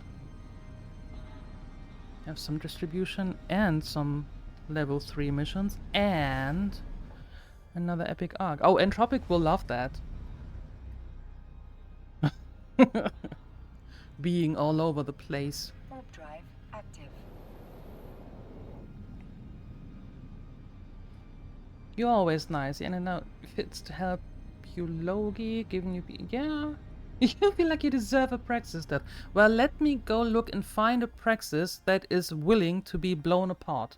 Have some distribution and some level 3 missions and another epic arc. Oh, Entropic will love that. Being all over the place. Warp drive active. You're always nice, and I know if it's to help you, Logi, giving you... Yeah. You feel like you deserve a praxis death. Well, let me go look and find a praxis that is willing to be blown apart.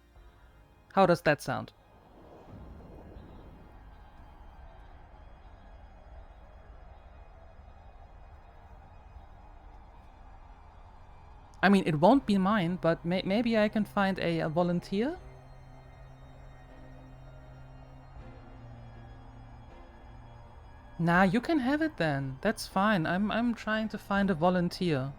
How does that sound? I mean, it won't be mine, but maybe I can find a volunteer? Nah, you can have it then. That's fine. I'm trying to find a volunteer.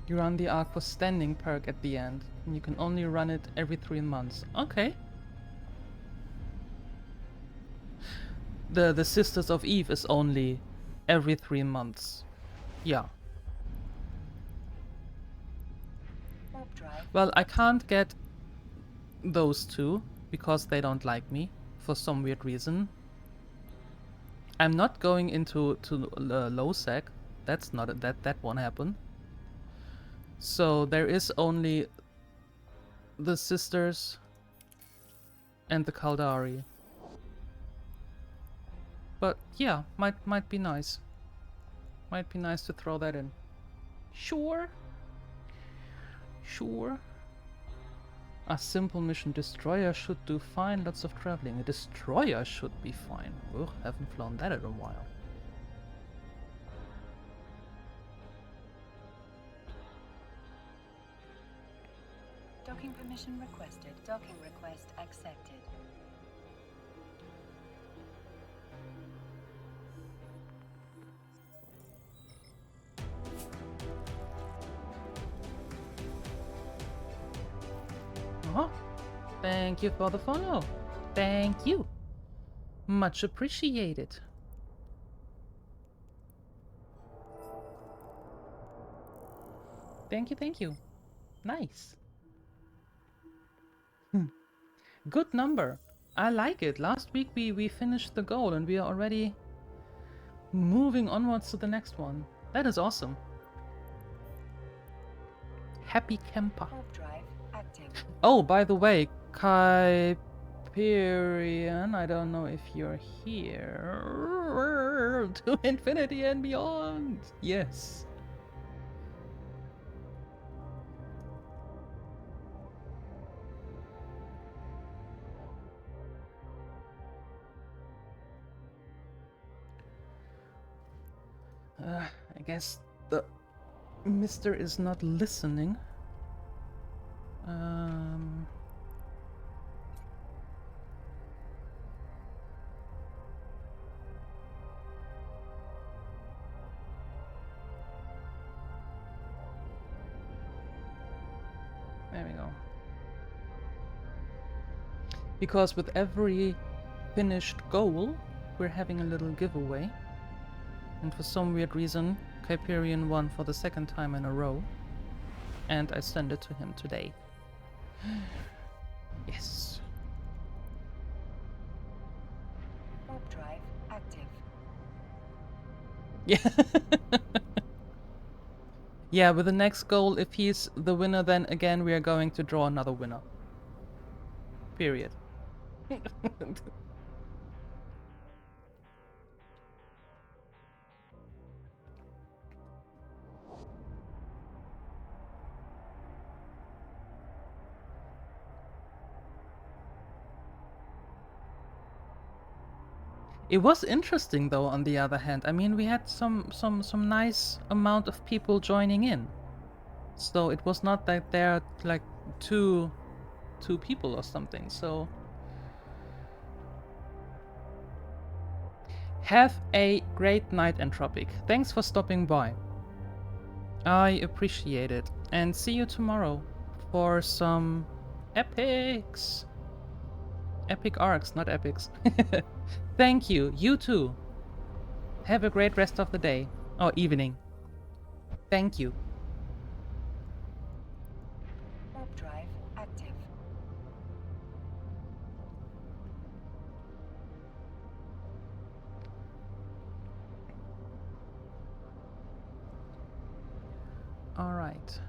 You run the arc for standing perk at the end. And you can only run it every 3 months. Okay. The Sisters of Eve is only every 3 months. Yeah. Warp drive. Well, I can't get those two because they don't like me for some weird reason. I'm not going into low sec. That's not that won't happen. So there is only the Sisters and the Kaldari. But yeah, might be nice. Might be nice to throw that in. Sure. Sure. A simple mission destroyer should do fine, lots of traveling. A destroyer should be fine. Ugh, haven't flown that in a while. Docking permission requested. Docking request accepted. Uh-huh. Thank you for the follow. Thank you. Much appreciated. Thank you, thank you. Nice. Good number. I like it. Last week we finished the goal and we are already moving onwards to the next one. That is awesome. Happy camper. Warp drive active. Oh, by the way, Kyperian, I don't know if you're here. To infinity and beyond. Yes. I guess the Mister is not listening. There we go. Because with every finished goal, we're having a little giveaway. And for some weird reason, Kyperian won for the second time in a row. And I send it to him today. Yes. Warp drive active. Yeah. Yeah, with the next goal, if he's the winner, then again we are going to draw another winner. Period. It was interesting though, on the other hand. I mean, we had some nice amount of people joining in. So it was not that there are like two people or something. So have a great night, Entropic. Thanks for stopping by. I appreciate it. And see you tomorrow for some epics. Epic arcs, not epics. Thank you. You too. Have a great rest of the day or evening. Thank you. Warp drive active. All right.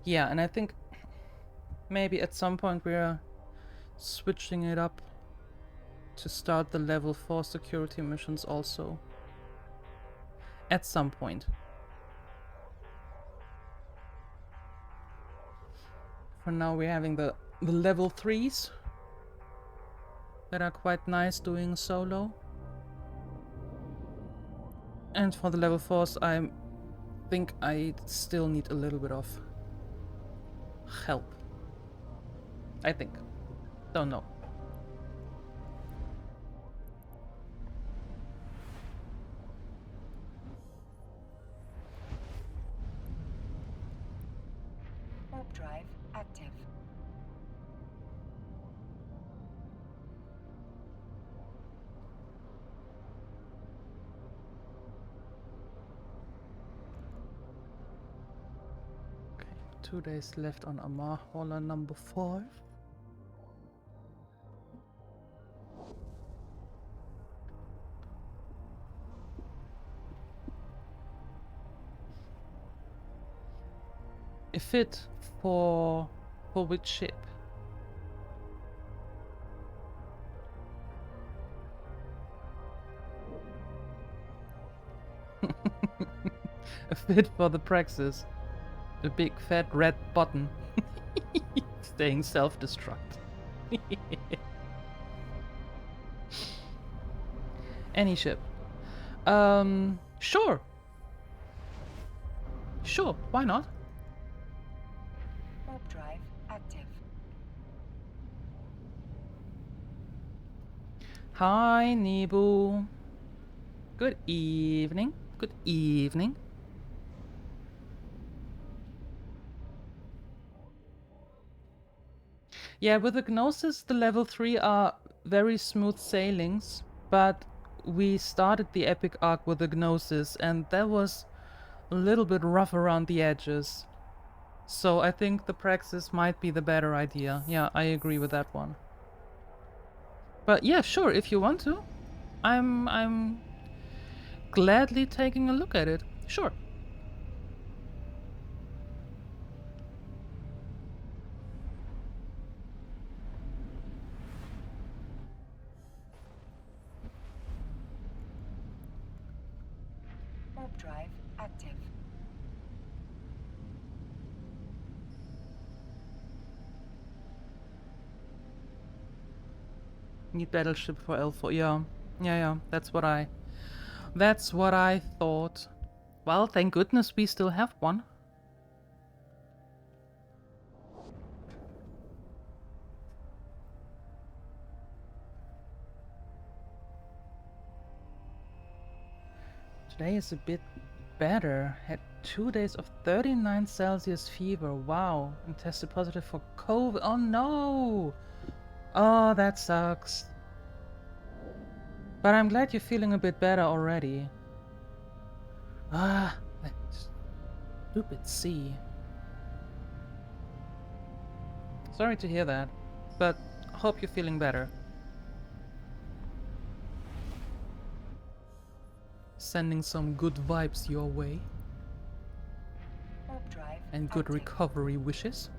Yeah, and I think maybe at some point we're switching it up to start the level 4 security missions also. At some point. For now we're having the level 3s that are quite nice doing solo. And for the level 4s I think I still need a little bit of help. I think. Don't know. Warp drive active. Okay, 2 days left on Amarr Hauler number 5. A fit for which ship? A fit for the Praxis. A big fat red button. Staying self-destruct. Any ship. Sure. Sure, why not? Warp drive active. Hi, Nibu. Good evening. Good evening. Yeah, with the Gnosis, the level 3 are very smooth sailings, but we started the epic arc with the Gnosis, and that was a little bit rough around the edges. So I think the Praxis might be the better idea. Yeah, I agree with that one. But yeah, sure, if you want to. I'm gladly taking a look at it. Sure. Warp drive active. Need battleship for L4. Yeah, that's what I thought. Well, thank goodness we still have one. Today is a bit better. Had 2 days of 39 Celsius fever. Wow. And tested positive for COVID. Oh no! Oh, that sucks. But I'm glad you're feeling a bit better already. Ah, that stupid sea. Sorry to hear that, but hope you're feeling better. Sending some good vibes your way. Warp drive And good active. recovery wishes.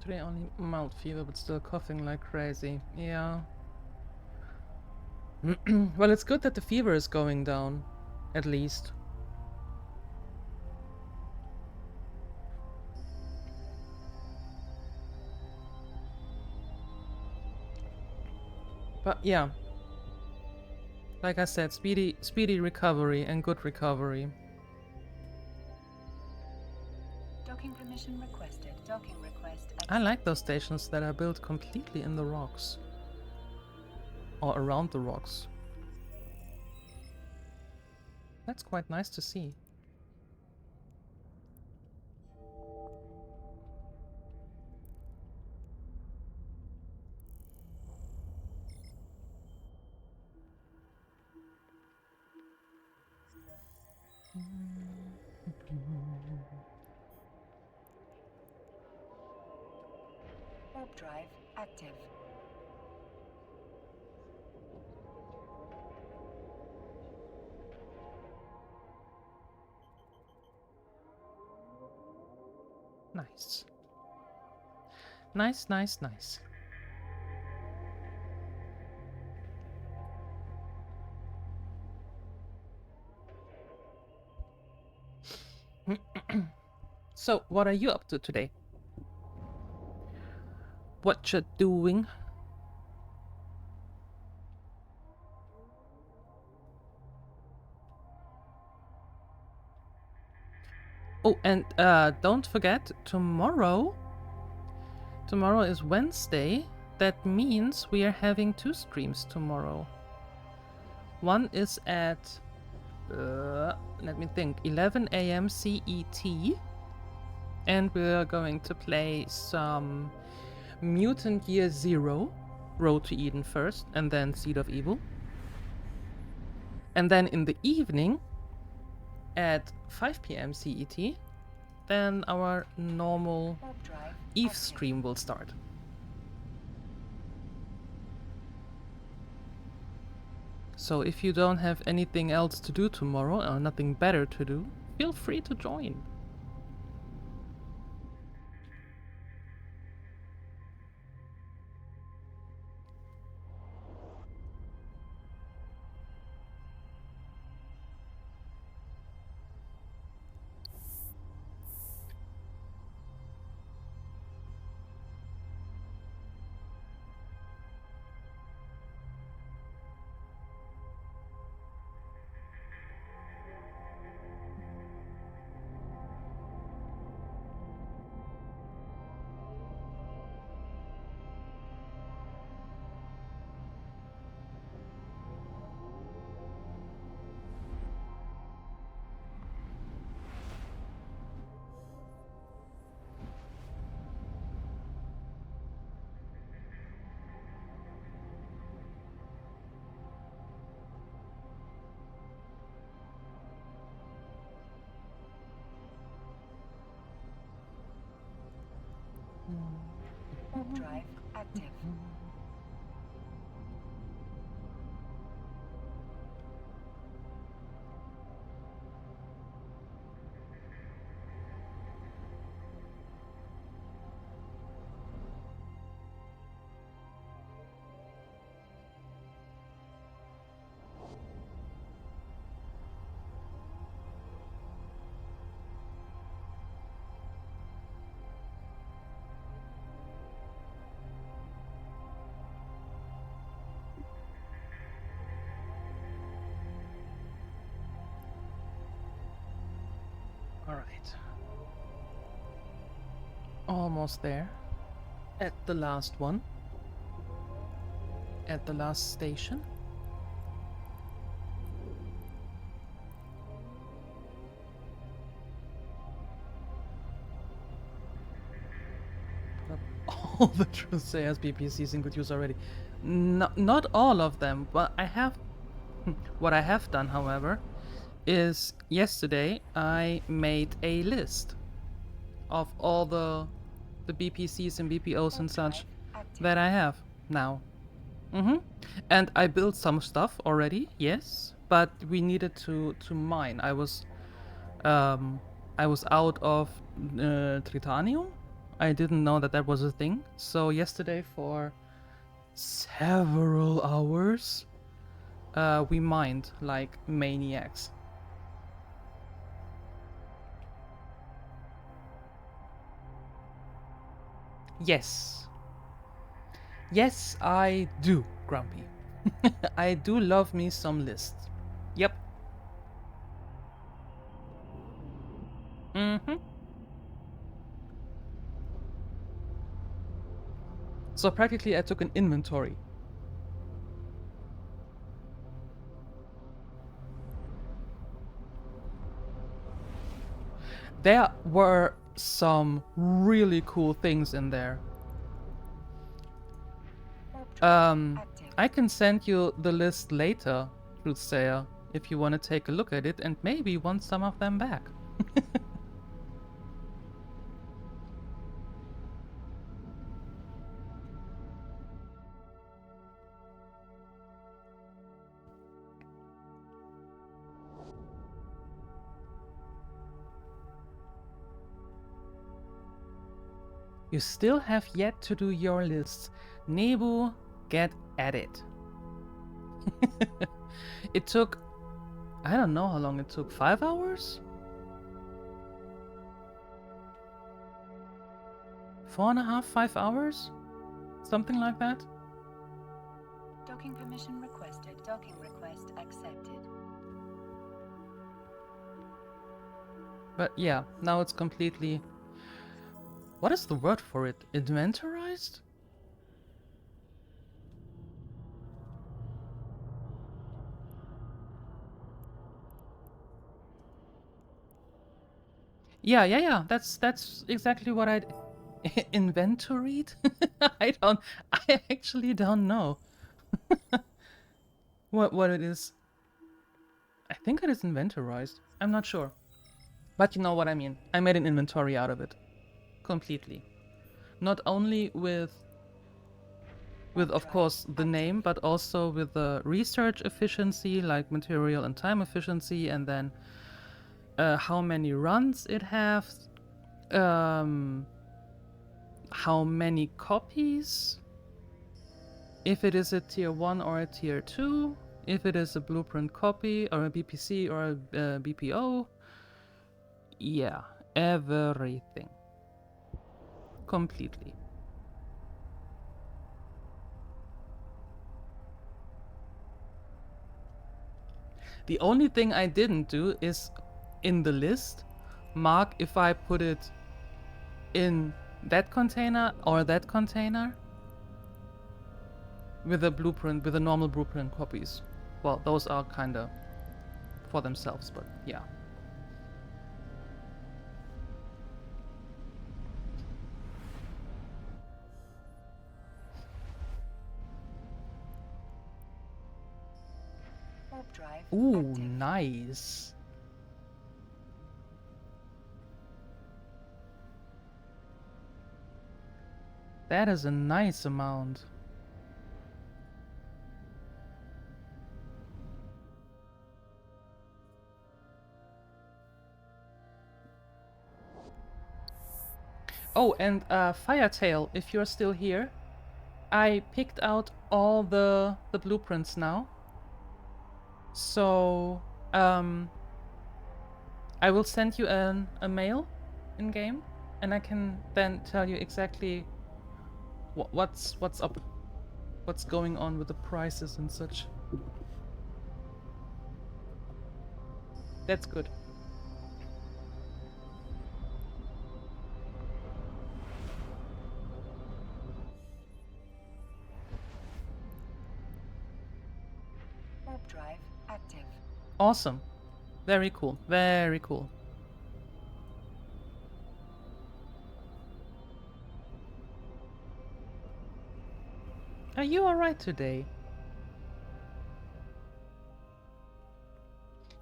Today only mild fever, but still coughing like crazy. Yeah. Well, it's good that the fever is going down, at least. But yeah, like I said, speedy recovery and good recovery. Docking permission requested. Docking request accepted. I like those stations that are built completely in the rocks. Or around the rocks. That's quite nice to see. Warp drive active. Nice. Nice, nice, nice. So, what are you up to today? What you doing? Oh, and don't forget, tomorrow is Wednesday. That means we are having 2 streams tomorrow. One is at, let me think, 11 a.m. CET. And we are going to play some Mutant Year Zero, Road to Eden first, and then Seed of Evil. And then in the evening, at 5 p.m. CET, then our normal EvE stream will start. So if you don't have anything else to do tomorrow, or nothing better to do, feel free to join. Warp drive active. Alright. Almost there. At the last one. At the last station. All the Truthsayers BPCs in good use already. Not all of them, but I have... What I have done, however, is yesterday I made a list of all the BPCs and BPOs and such that I have now. And I built some stuff already, yes, but we needed to mine. I was out of Tritanium. I didn't know that was a thing. So yesterday for several hours we mined like maniacs. Yes. Yes, I do, Grumpy. I do love me some lists. Yep. So practically I took an inventory. There were some really cool things in there. I can send you the list later, Truthsayer, if you want to take a look at it and maybe want some of them back. You still have yet to do your lists. Nebu, get at it. It took, I don't know how long it took, 5 hours? 4.5, 5 hours? Something like that? Docking permission requested. Docking request accepted. But yeah, now it's completely... What is the word for it? Inventorized? Yeah. That's exactly what I'd inventoried. I actually don't know what it is. I think it is inventorized. I'm not sure, but you know what I mean. I made an inventory out of it, completely. Not only with of course the name, but also with the research efficiency, like material and time efficiency, and then how many runs it has, how many copies, if it is a tier 1 or a tier 2, if it is a blueprint copy or a BPC or a BPO. Yeah, everything. Completely. The only thing I didn't do is in the list mark if I put it in that container or that container with a blueprint, with the normal blueprint copies. Well, those are kinda for themselves, but yeah. Warp drive Ooh, active. nice. That is a nice amount. Oh, and Firetail, if you're still here, I picked out all the blueprints now. So, I will send you a mail in game, and I can then tell you exactly what's up, what's going on with the prices and such. That's good. Warp drive active. Awesome. Very cool. Very cool. Are you alright today?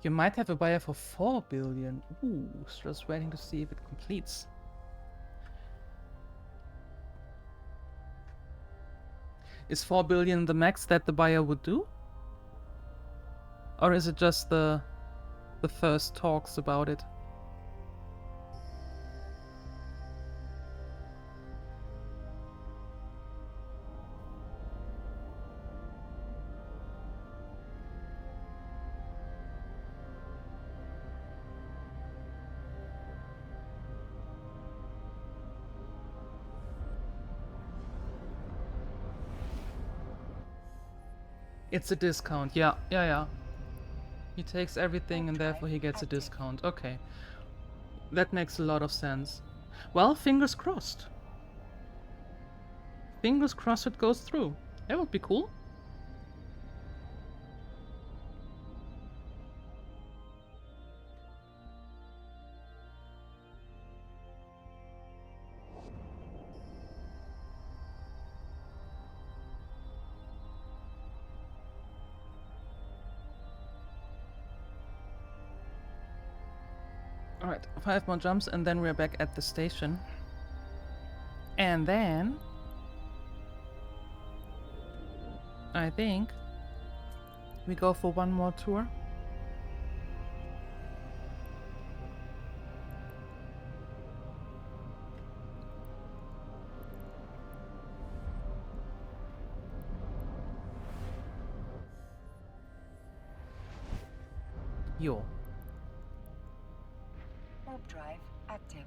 You might have a buyer for 4 billion. Ooh, just waiting to see if it completes. Is 4 billion the max that the buyer would do? Or is it just the first talks about it? It's a discount. Yeah. He takes everything and therefore he gets a discount. Okay. That makes a lot of sense. Well, fingers crossed. Fingers crossed it goes through. That would be cool. Alright, 5 more jumps and then we're back at the station. And then I think we go for one more tour. Yo. Warp drive active.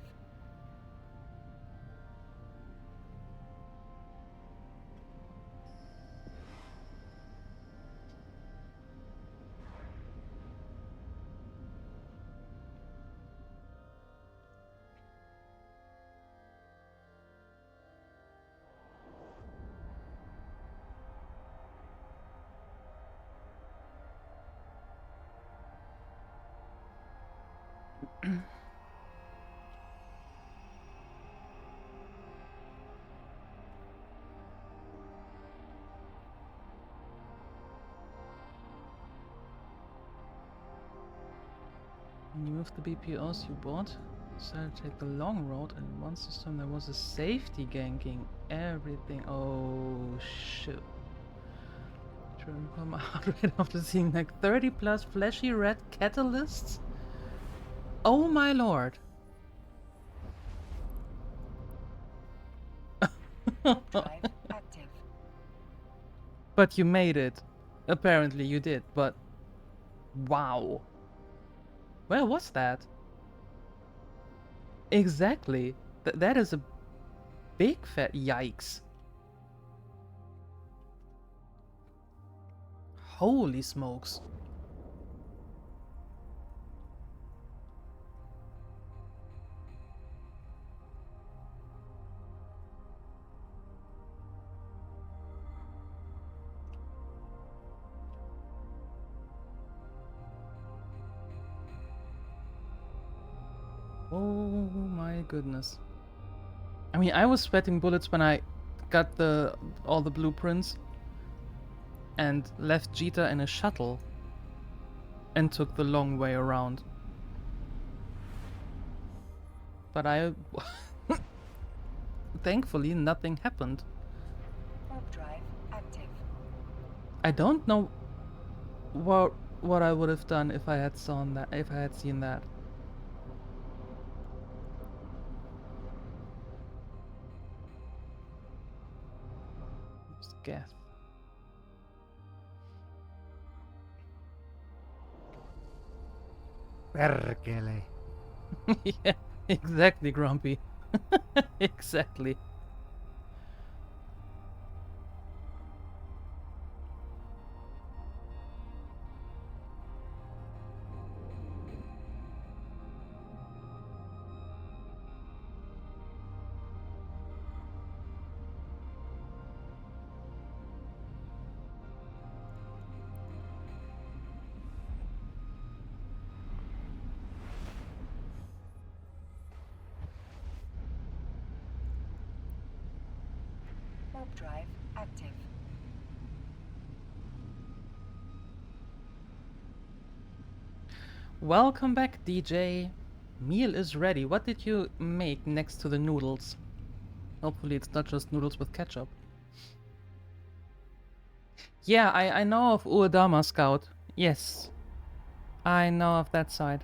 When you move the BPOs you bought, decided to take the long road, and in one system there was a safety ganking everything. Oh shoot. Try to recall my heart rate after seeing like 30 plus flashy red catalysts? Oh my lord. Drive active. But you made it. Apparently you did, but wow. Where was that? Exactly. That is a big fat yikes. Holy smokes. Oh my goodness. I mean, I was sweating bullets when I got all the blueprints and left Jita in a shuttle and took the long way around. But I... thankfully, nothing happened. Warp drive active. I don't know what I would have done if I had seen that. Gas. Perkele. Yeah, exactly, Grumpy. Exactly. Warp drive active. Welcome back, DJ. Meal is ready. What did you make next to the noodles? Hopefully it's not just noodles with ketchup. Yeah, I know of Uedama Scout. Yes. I know of that side.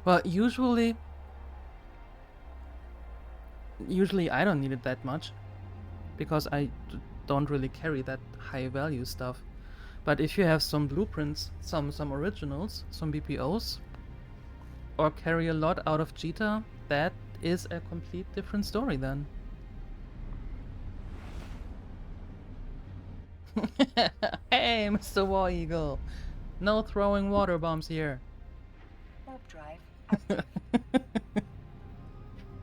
Well, usually I don't need it that much because I don't really carry that high value stuff. But if you have some blueprints, some originals, some BPOs, or carry a lot out of Jita, that is a complete different story then. Hey, Mr. War Eagle! No throwing water bombs here. Warp drive active.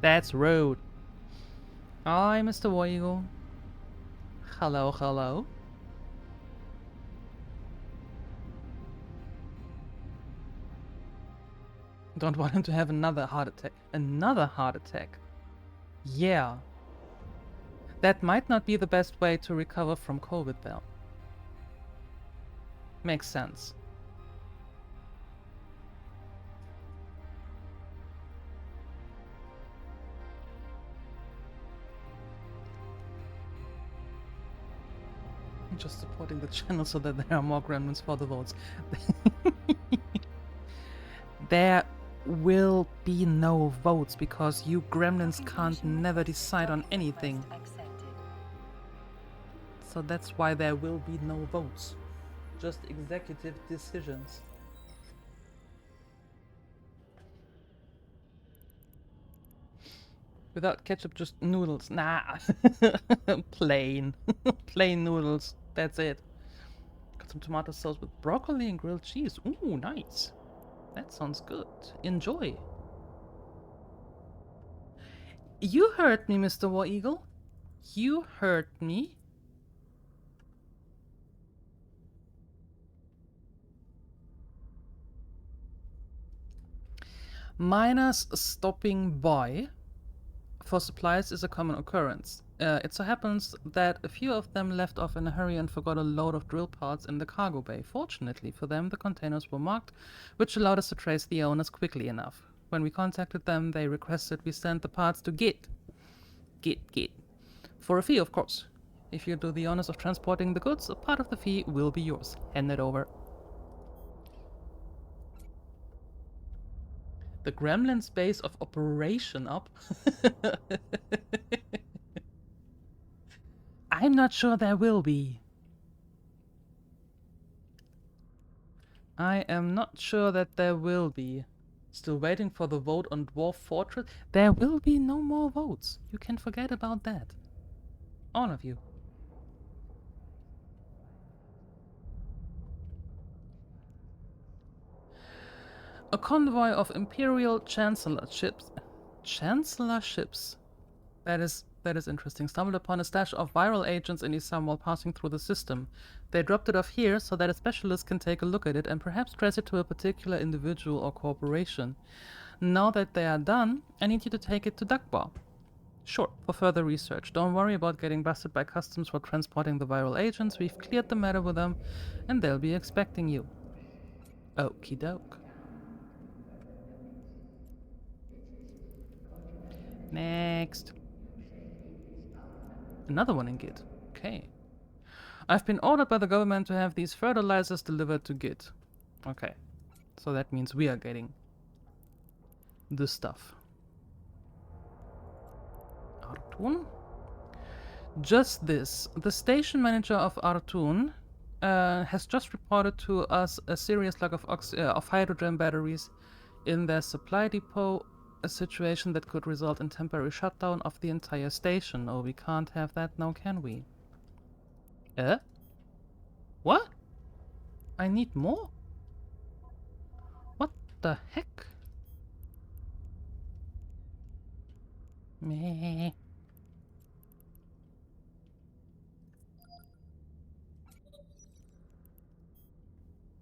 That's rude. Hi, Mr. War Eagle. Hello, hello. Don't want him to have another heart attack. Another heart attack. Yeah. That might not be the best way to recover from COVID, though. Makes sense. I'm just supporting the channel so that there are more gremlins for the votes. There will be no votes because you gremlins can't never decide on anything. So that's why there will be no votes. Just executive decisions. Without ketchup, just noodles. Nah. Plain. Plain noodles. That's it. Got some tomato sauce with broccoli and grilled cheese. Ooh, nice. That sounds good. Enjoy. You heard me, Mr. War Eagle. You heard me. Miners stopping by for supplies is a common occurrence. It so happens that a few of them left off in a hurry and forgot a load of drill parts in the cargo bay. Fortunately for them, the containers were marked, which allowed us to trace the owners quickly enough. When we contacted them, they requested we send the parts to Git. For a fee, of course. If you do the honors of transporting the goods, a part of the fee will be yours. Hand it over. The Gremlin's base of operation up? I'm not sure there will be. I am not sure that there will be. Still waiting for the vote on Dwarf Fortress? There will be no more votes. You can forget about that. All of you. A convoy of Imperial Chancellorships. That is interesting. Stumbled upon a stash of viral agents in Isam while passing through the system. They dropped it off here so that a specialist can take a look at it and perhaps trace it to a particular individual or corporation. Now that they are done, I need you to take it to Dakbar. Sure, for further research. Don't worry about getting busted by customs for transporting the viral agents. We've cleared the matter with them, and they'll be expecting you. Okie doke. Next. Another one in Git. Okay. I've been ordered by the government to have these fertilizers delivered to Git. Okay. So that means we are getting the stuff. Artun? Just this. The station manager of Artun has just reported to us a serious lack of hydrogen batteries in their supply depot, a situation that could result in temporary shutdown of the entire station. Oh, we can't have that now, can we? What? I need more? What the heck? Meh.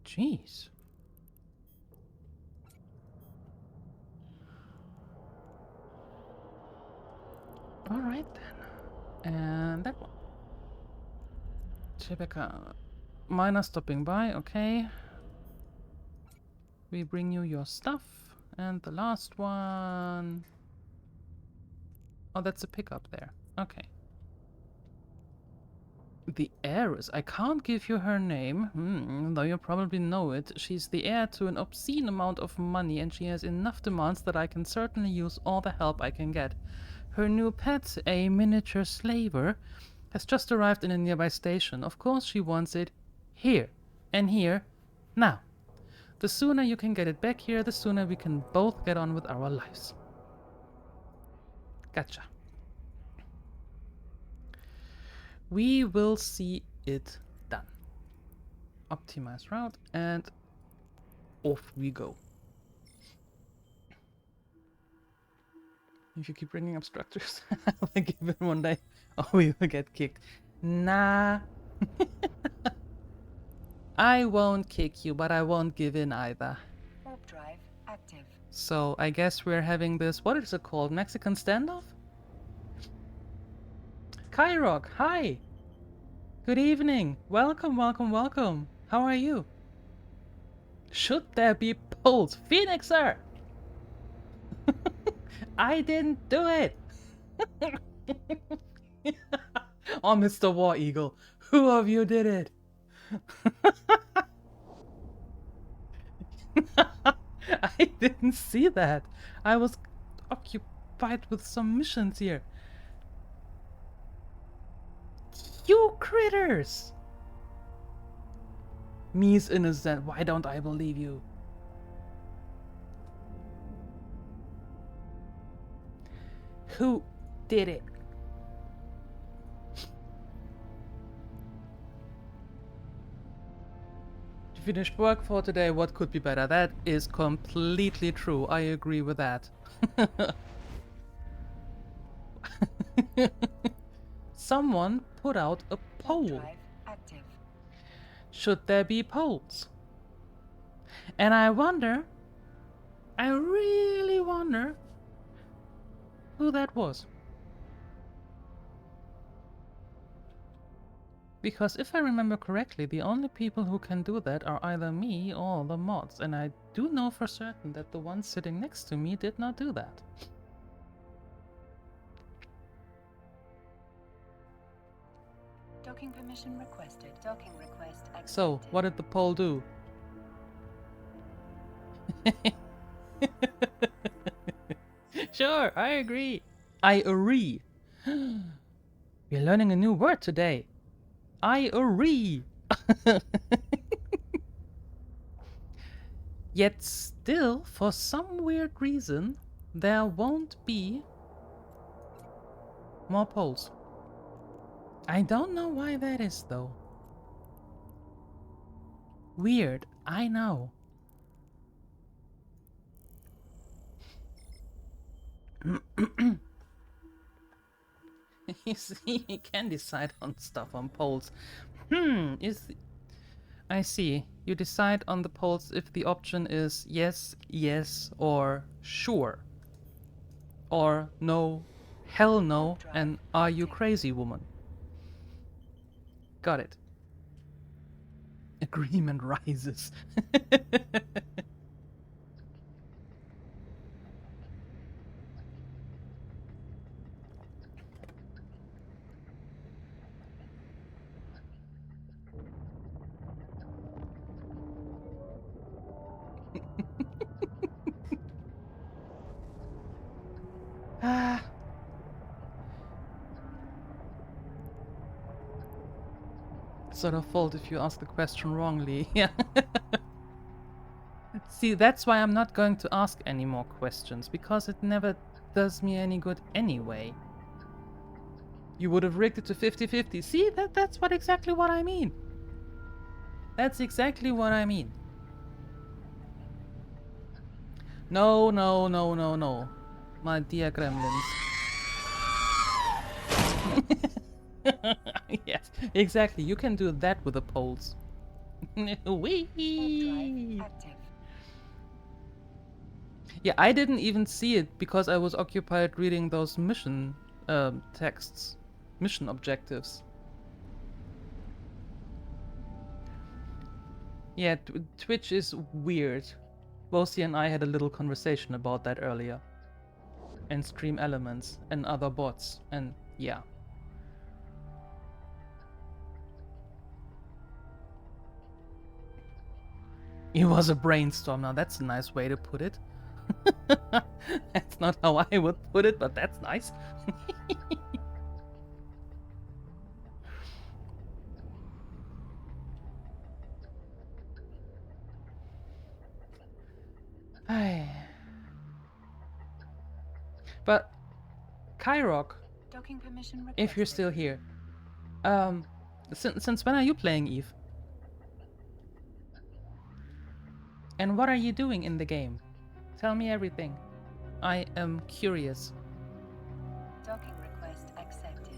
Jeez. Alright then. And that one. Rebecca. Miner stopping by, okay. We bring you your stuff. And the last one... Oh, that's a pickup there. Okay. The heiress. I can't give you her name, though you probably know it. She's the heir to an obscene amount of money, and she has enough demands that I can certainly use all the help I can get. Her new pet, a miniature slaver, has just arrived in a nearby station. Of course she wants it here, and here, now. The sooner you can get it back here, the sooner we can both get on with our lives. Gotcha. We will see it done. Optimize route, and off we go. If you keep bringing up structures, I will give it one day. Oh, we will get kicked. Nah. I won't kick you, but I won't give in either. Warp drive active. So I guess we're having this, what is it called? Mexican standoff? Kyrock, hi! Good evening! Welcome, welcome, welcome! How are you? Should there be polls? Phoenixer! I didn't do it! Oh, Mr. War Eagle, who of you did it? I didn't see that. I was occupied with some missions here. You critters! Me's innocent. Why don't I believe you? Who did it? To finish work for today, what could be better? That is completely true. I agree with that. Someone put out a poll. Drive active. Should there be polls? And I wonder, I really wonder who that was. Because if I remember correctly, the only people who can do that are either me or the mods, and I do know for certain that the one sitting next to me did not do that. Docking permission requested. Docking request accepted. So, what did the poll do? Sure, I agree. I agree. We're learning a new word today. I agree. Yet still, for some weird reason, there won't be more polls. I don't know why that is, though. Weird, I know. You see, you can decide on stuff on polls. I see. You decide on the polls if the option is yes, yes, or sure. Or no, hell no, and are you crazy, woman? Got it. Agreement rises. Ah. It's not her fault if you ask the question wrongly. Yeah. See, that's why I'm not going to ask any more questions, because it never does me any good anyway. You would have rigged it to 50-50. See, that's exactly what I mean. That's exactly what I mean. No, no, no, no, no. My dear gremlins. Yes, exactly. You can do that with the polls. Whee! Active. Yeah, I didn't even see it because I was occupied reading those mission texts, mission objectives. Yeah, Twitch is weird. Bosie and I had a little conversation about that earlier. And Stream Elements and other bots, and yeah. It was a brainstorm. Now that's a nice way to put it. That's not how I would put it, but that's nice. But Kyrock, Docking permission requested. if you're still here, since when are you playing EvE? And what are you doing in the game? Tell me everything. I am curious. Docking request accepted.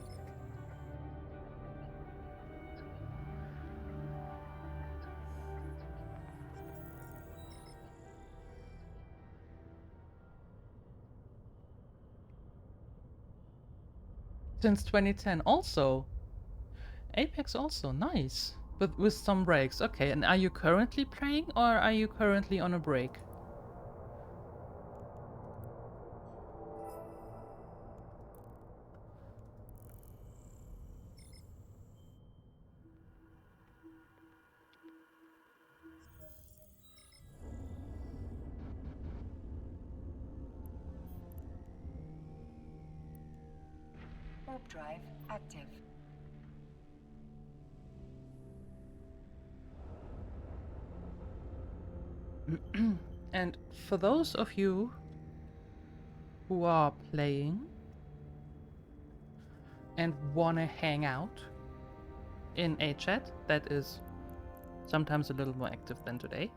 Since 2010 also. Apex also, nice. But with some breaks. Okay, and are you currently playing or are you currently on a break? Warp drive active. And for those of you who are playing and wanna hang out in a chat that is sometimes a little more active than today,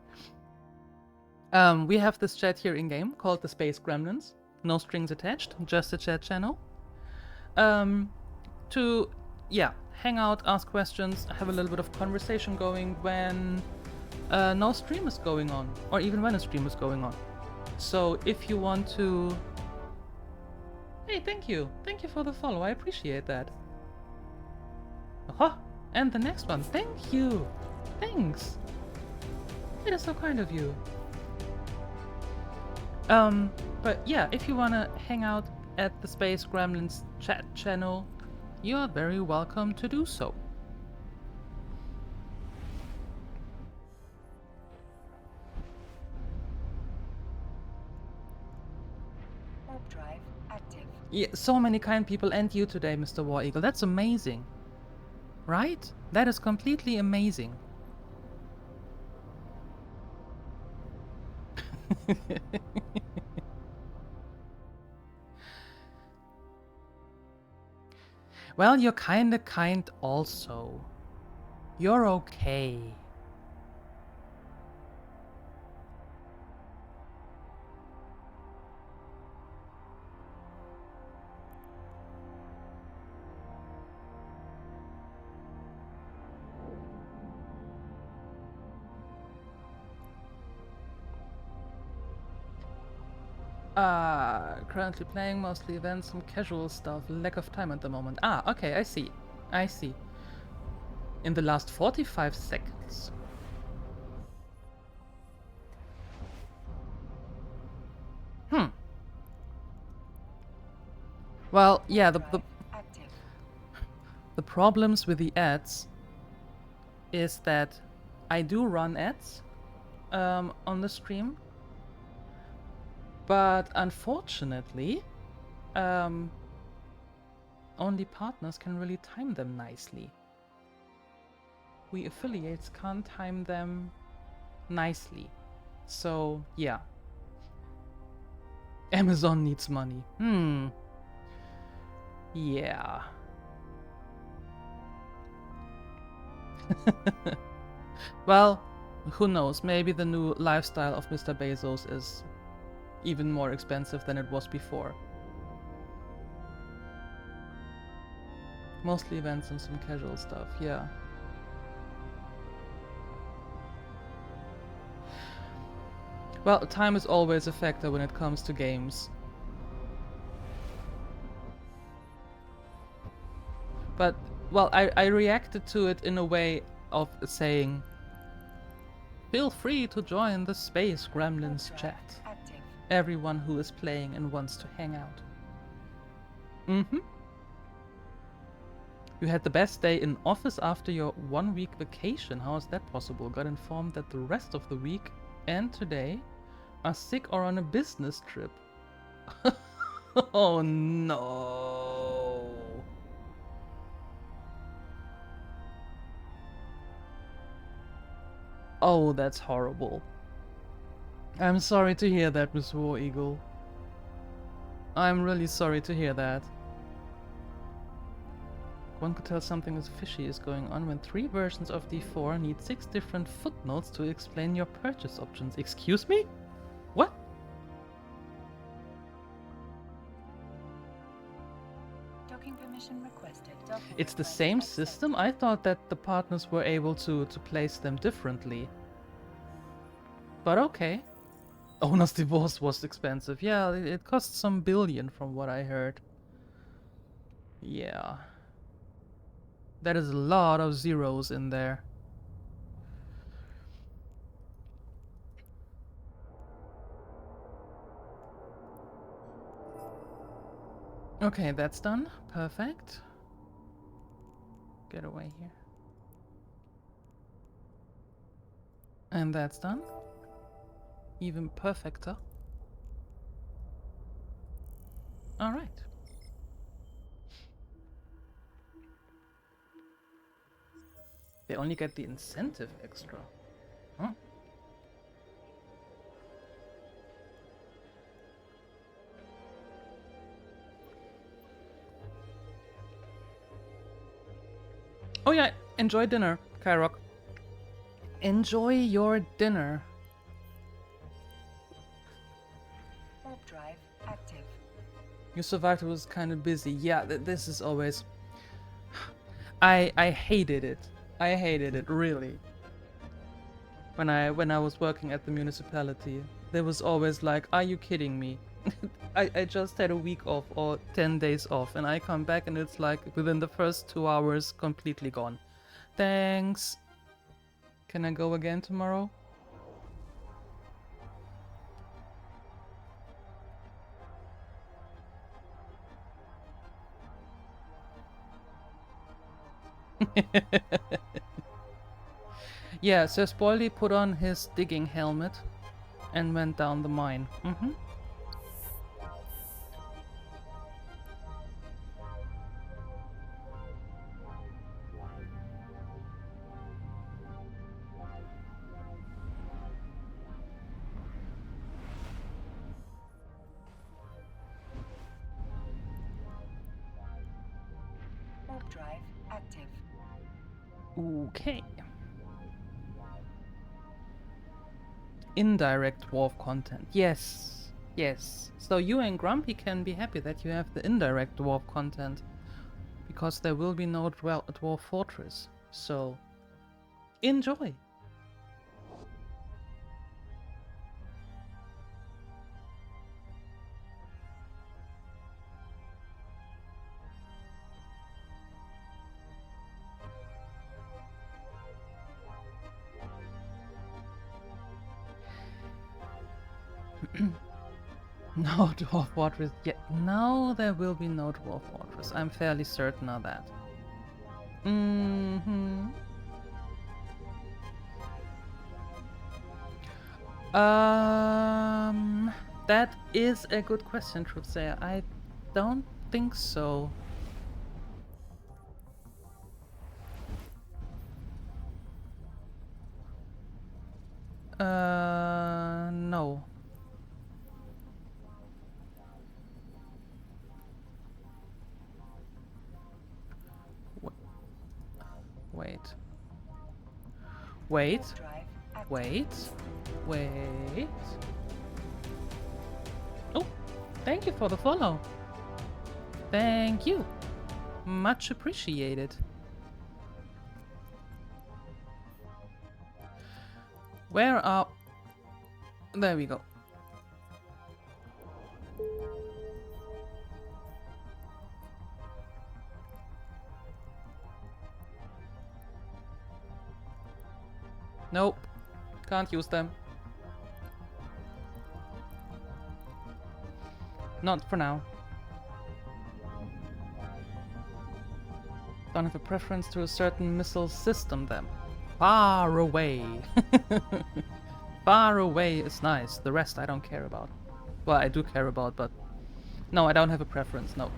we have this chat here in game called the Space Gremlins. No strings attached, just a chat channel. To hang out, ask questions, have a little bit of conversation going when no stream is going on, or even when a stream is going on. So if you want to... Hey, thank you for the follow, I appreciate that. Aha, and the next one, thank you, thanks. It is so kind of you. But yeah, if you wanna hang out at the Space Gremlins chat channel, you are very welcome to do so. Warp drive active. Yeah, so many kind people and you today, Mr. War Eagle. That's amazing. Right? That is completely amazing. Well, you're kinda kind also. You're okay. Currently playing mostly events, some casual stuff, lack of time at the moment. Ah, okay, I see. I see. In the last 45 seconds. Well, yeah, the problems with the ads is that I do run ads on the stream, but unfortunately, only partners can really time them nicely. We affiliates can't time them nicely. So, yeah. Amazon needs money. Yeah. Well, who knows? Maybe the new lifestyle of Mr. Bezos is even more expensive than it was before. Mostly events and some casual stuff, yeah. Well, time is always a factor when it comes to games. But, well, I reacted to it in a way of saying, feel free to join the Space Gremlins chat. Everyone who is playing and wants to hang out. You had the best day in office after your 1-week vacation. How is that possible? Got informed that the rest of the week and today are sick or on a business trip. Oh no. Oh, that's horrible. I'm sorry to hear that, Miss War Eagle. I'm really sorry to hear that. One could tell something is fishy is going on when 3 versions of D4 need 6 different footnotes to explain your purchase options. Excuse me? What? Docking permission requested. It's the same system? I thought that the partners were able to place them differently. But okay. Owner's divorce was expensive. Yeah, it cost some billion from what I heard. Yeah. That is a lot of zeros in there. Okay, that's done. Perfect. Get away here. And that's done. Even perfecter. Alright. They only get the incentive extra. Huh? Oh yeah, enjoy dinner, Kyrok. Enjoy your dinner. Warp drive active. You survived, it was kind of busy. Yeah, this is always... I hated it. I hated it, really. When I was working at the municipality, there was always like, are you kidding me? I just had a week off or 10 days off, and I come back and it's like within the first 2 hours completely gone. Thanks. Can I go again tomorrow? Yeah, Sir Spoily put on his digging helmet and went down the mine. Warp drive active. Okay. Indirect dwarf content. Yes. Yes. So you and Grumpy can be happy that you have the indirect dwarf content. Because there will be no dwarf fortress. So enjoy. No dwarf fortress yet. No, there will be no dwarf fortress. I'm fairly certain of that. That is a good question, Truthsayer. I don't think so. No. Wait. Wait. Warp drive active. Wait. Wait. Oh, thank you for the follow. Thank you. Much appreciated. Where are... There we go. Nope. Can't use them. Not for now. Don't have a preference to a certain missile system then. Far away. Far away is nice. The rest I don't care about. Well, I do care about, but... No, I don't have a preference, no.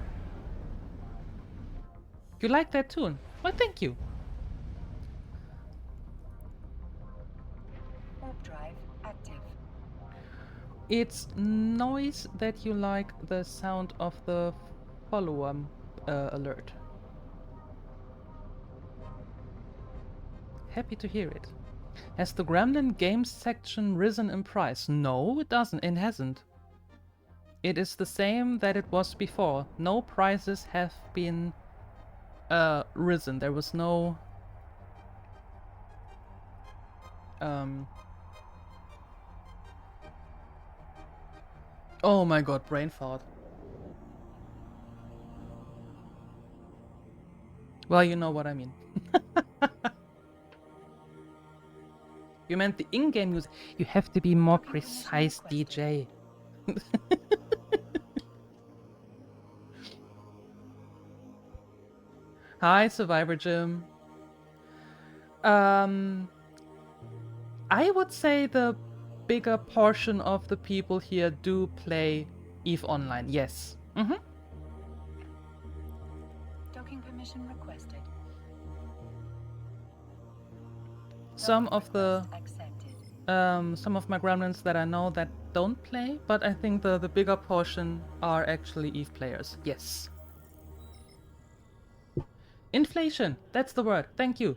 You like that tune? Well, thank you. Warp drive active. It's nice that you like the sound of the follower alert. Happy to hear it. Has the Gremlin Games section risen in price? No, it doesn't. It hasn't. It is the same that it was before. No prices have been risen. There was no Oh my god, brain fart. Well, you know what I mean. You meant the in-game music. You have to be more precise, DJ. Hi, Survivor Jim. I would say the bigger portion of the people here do play EVE Online. Yes. Docking permission requested. Some Docking of the request accepted. some of my gremlins that I know that don't play, but I think the bigger portion are actually EVE players. Yes. Inflation. That's the word. Thank you.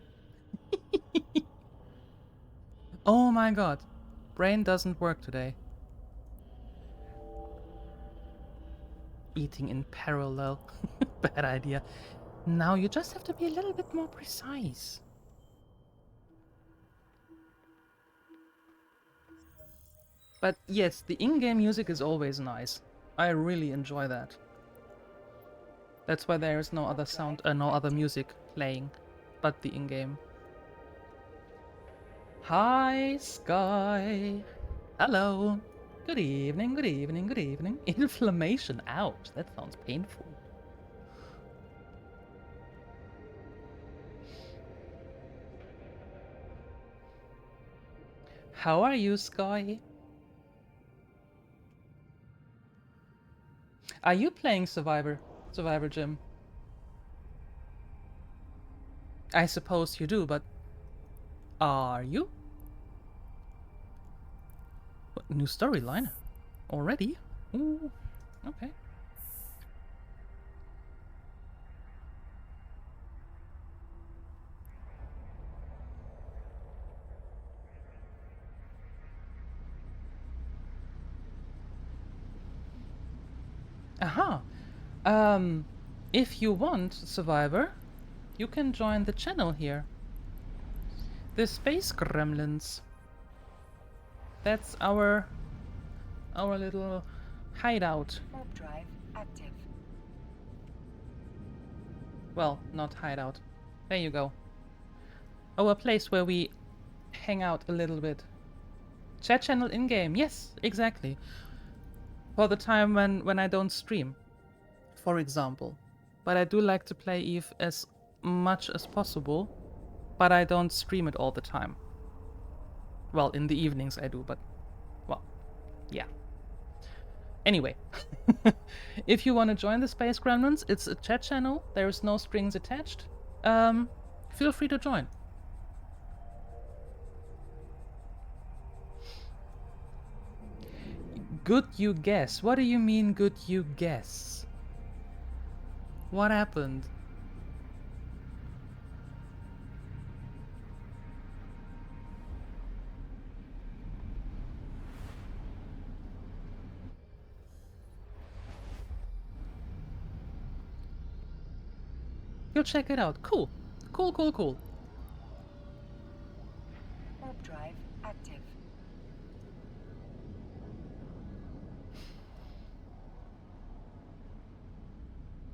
Oh my god. Brain doesn't work today. Eating in parallel. Bad idea. Now you just have to be a little bit more precise. But yes, the in-game music is always nice. I really enjoy that. That's why there is no other sound, no other music playing, but the in-game. Hi, Sky. Hello. Good evening, good evening, good evening. Inflammation. Ouch, that sounds painful. How are you, Sky? Are you playing Survivor Jim? I suppose you do, but are you? What, new storyline? Already? Ooh, okay. Aha! If you want, Survivor, you can join the channel here. The Space Gremlins. That's our little hideout. Warp drive active. Well, not hideout. There you go. Oh, a place where we hang out a little bit. Chat channel in-game. Yes, exactly. For the time when I don't stream, for example. But I do like to play EVE as much as possible, but I don't stream it all the time. Well, in the evenings I do, but, well, yeah. Anyway, if you want to join the Space Gremlins, it's a chat channel. There is no strings attached. Feel free to join. Good you guess. What do you mean good you guess? What happened? Go check it out. Cool. Cool, cool, cool. Warp drive active.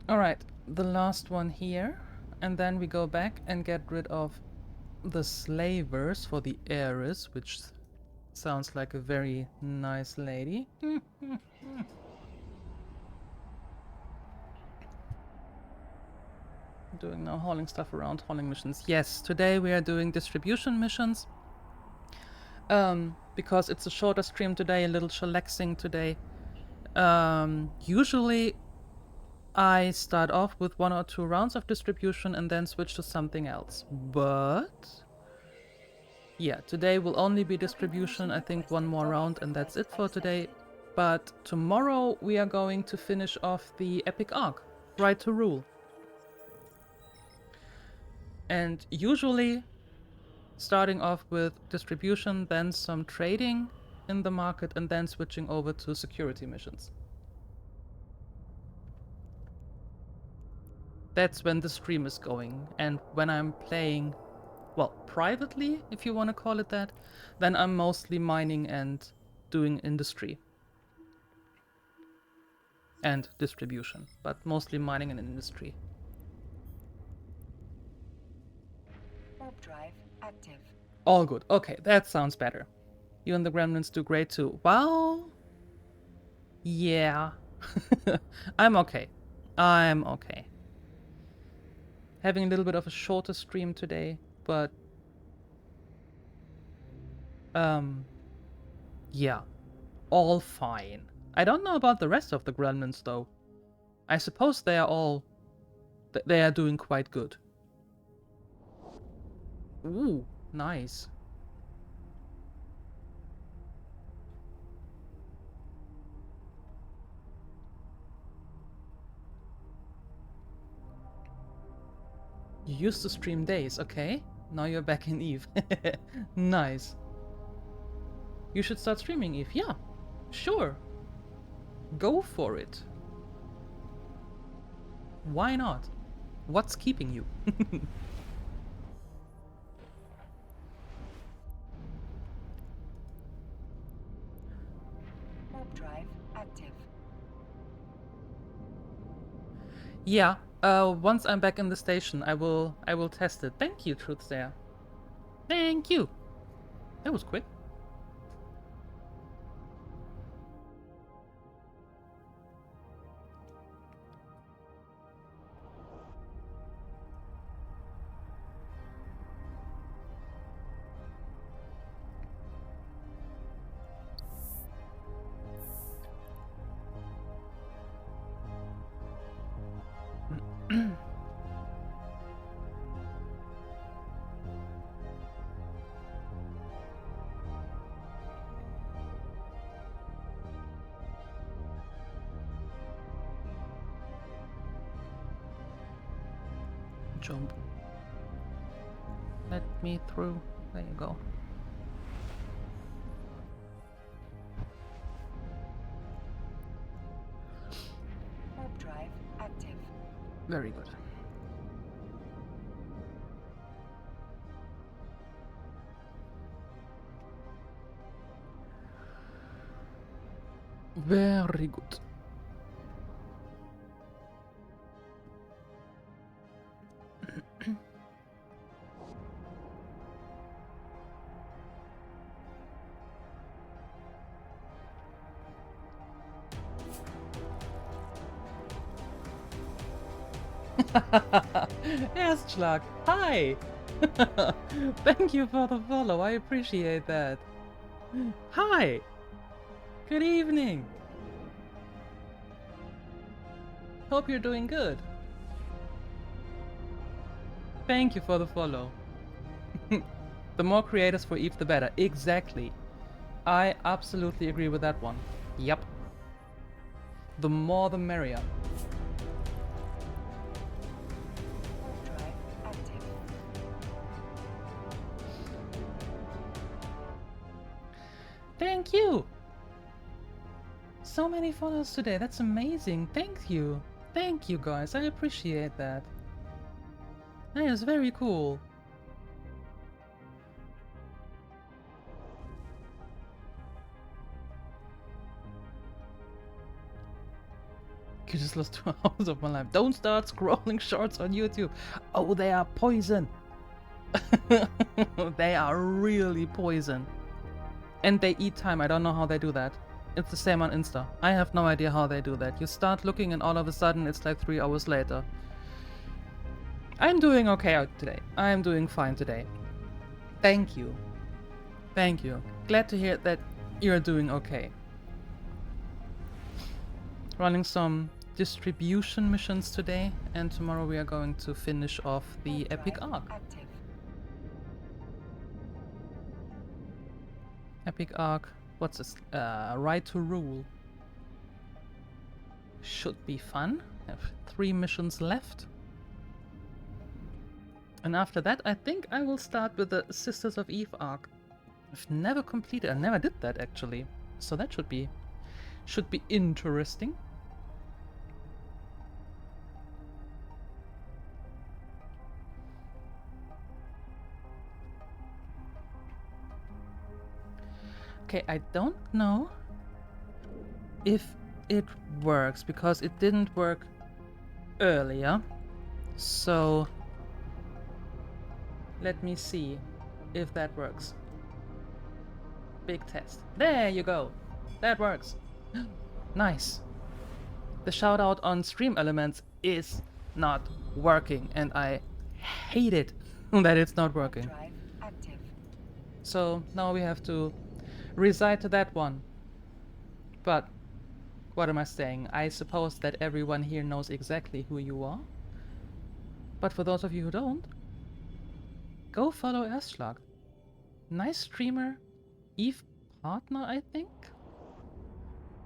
Alright, the last one here. And then we go back and get rid of the slavers for the heiress, which sounds like a very nice lady. Doing now hauling stuff around, hauling missions. Yes, today we are doing distribution missions. Because it's a shorter stream today, a little chillaxing today. Usually I start off with 1 or 2 rounds of distribution and then switch to something else. But yeah, today will only be distribution. I think 1 more round and that's it for today. But tomorrow we are going to finish off the epic arc, Right to Rule. And usually starting off with distribution, then some trading in the market, and then switching over to security missions. That's when the stream is going, and when I'm playing, well, privately, if you want to call it that, then I'm mostly mining and doing industry. And distribution, but mostly mining and industry. Warp drive active. All good. Okay, that sounds better. You and the gremlins do great too. Well, yeah. I'm okay. I'm okay. Having a little bit of a shorter stream today, but yeah, all fine. I don't know about the rest of the gremlins though. I suppose they are all they are doing quite good. Ooh, nice. You used to stream days, okay? Now you're back in EVE. Nice. You should start streaming EVE. Yeah, sure. Go for it. Why not? What's keeping you? Warp drive active. Yeah, once I'm back in the station, I will test it. Thank you, Truth there. Thank you. That was quick. Jump. Let me through. There you go. Warp drive active. Very good. Very good. Erstschlag, hi! Thank you for the follow, I appreciate that. Hi! Good evening! Hope you're doing good. Thank you for the follow. The more creators for EVE, the better. Exactly. I absolutely agree with that one. Yep. The more the merrier. Warp drive active. Thank you! So many follows today, that's amazing. Thank you. Thank you guys, I appreciate that. That is very cool. You just lost 2 hours of my life. Don't start scrolling shorts on YouTube. Oh, they are poison. They are really poison. And they eat time. I don't know how they do that. It's the same on Insta. I have no idea how they do that. You start looking and all of a sudden it's like 3 hours later. I'm doing okay out today. I'm doing fine today. Thank you. Thank you. Glad to hear that you're doing okay. Running some distribution missions today, and tomorrow we are going to finish off the Warp epic drive arc. active. Epic arc, what's this? Right to Rule. Should be fun. Have 3 missions left. And after that, I think I will start with the Sisters of EVE arc. I've never completed, I never did that actually. So that should be interesting. Okay, I don't know if it works because it didn't work earlier. So Let me see if that works. Big test. There you go. That works. Nice. The shout out on stream elements is not working, and I hate it that it's not working. Drive active. So now we have to reside to that one. But what am I saying? I suppose that everyone here knows exactly who you are. But for those of you who don't, go follow Erstschlag. Nice streamer, EvE partner, I think.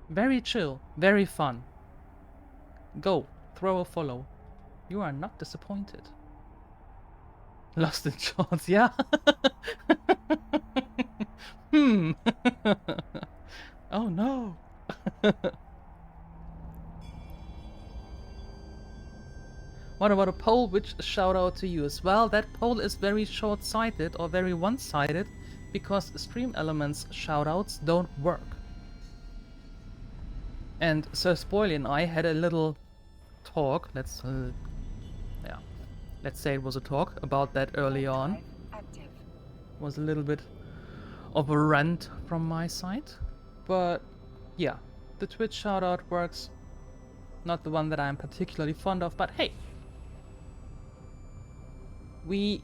Very chill, very fun. Go, throw a follow. You are not disappointed. Lost in shorts, yeah. Oh no. What about a poll? Which shout out to you as well? That poll is very short-sighted or very one-sided because stream elements shoutouts don't work. And Sir Spoily and I had a little talk. Let's say it was a talk about that early on. Active. Was a little bit of a rant from my side, but yeah, the Twitch shoutout works. Not the one that I'm particularly fond of, but hey, we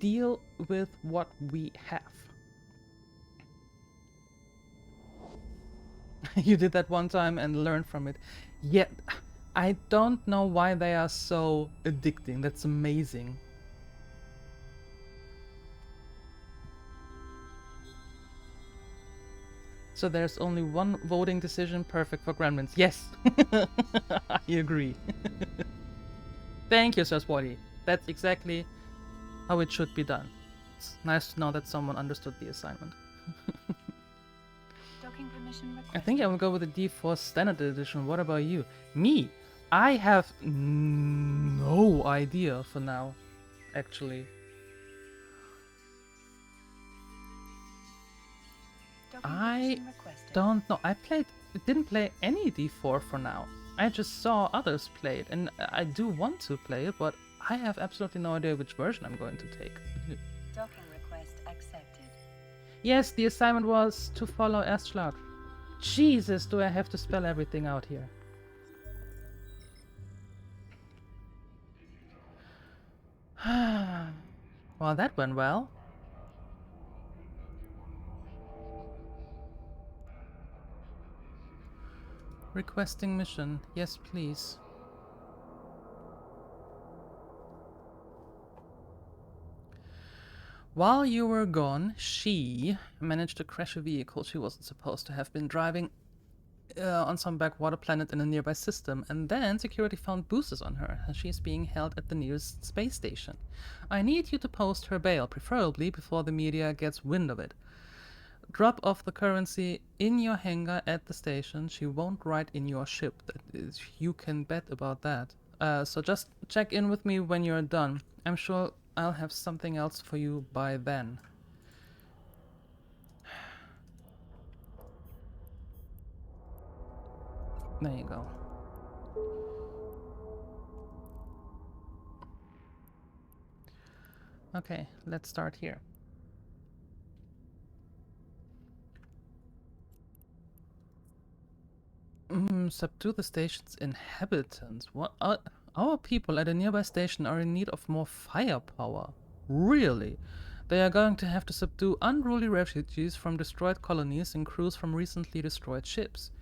deal with what we have. You did that one time and learned from it. Yet, I don't know why they are so addicting. That's amazing. So there's only one voting decision perfect for gremlins. Yes! I agree. Thank you, Sir Spotty. That's exactly how it should be done. It's nice to know that someone understood the assignment. Docking permission requested. I think I will go with the D4 Standard Edition. What about you? Me? I have no idea for now, actually. Docking I permission requested. don't know. Didn't play any D4 for now. I just saw others play it, and I do want to play it, but I have absolutely no idea which version I'm going to take. Docking request accepted. Yes, the assignment was to follow Erstschlag. Jesus, do I have to spell everything out here? Well, that went well. Requesting mission. Yes, please. While you were gone, she managed to crash a vehicle she wasn't supposed to have been driving on some backwater planet in a nearby system, and then security found boosters on her, and she's being held at the nearest space station. I need you to post her bail, preferably before the media gets wind of it. Drop off the currency in your hangar at the station. She won't ride in your ship. You can bet about that. So just check in with me when you're done. I'm sure I'll have something else for you by then. There you go. Okay, let's start here. Subdue the station's inhabitants. What? Our people at a nearby station are in need of more firepower. Really? They are going to have to subdue unruly refugees from destroyed colonies and crews from recently destroyed ships.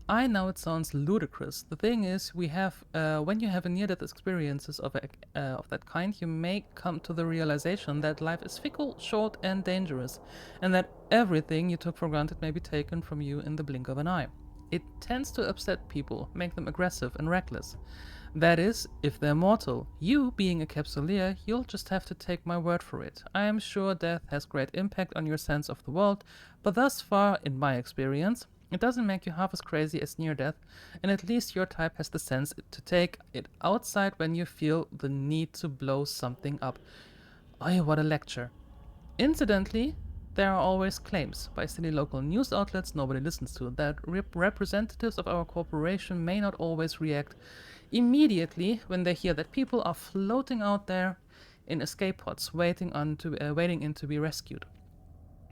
I know it sounds ludicrous. The thing is, when you have near-death experiences of that kind, you may come to the realization that life is fickle, short, and dangerous, and that everything you took for granted may be taken from you in the blink of an eye. It tends to upset people, make them aggressive and reckless. That is, if they're mortal. You, being a Capsuleer, you'll just have to take my word for it. I am sure death has great impact on your sense of the world, but thus far, in my experience, it doesn't make you half as crazy as near death, and at least your type has the sense to take it outside when you feel the need to blow something up. Oh, what a lecture. Incidentally, there are always claims by silly local news outlets nobody listens to that representatives of our corporation may not always react immediately when they hear that people are floating out there in escape pods, waiting in to be rescued.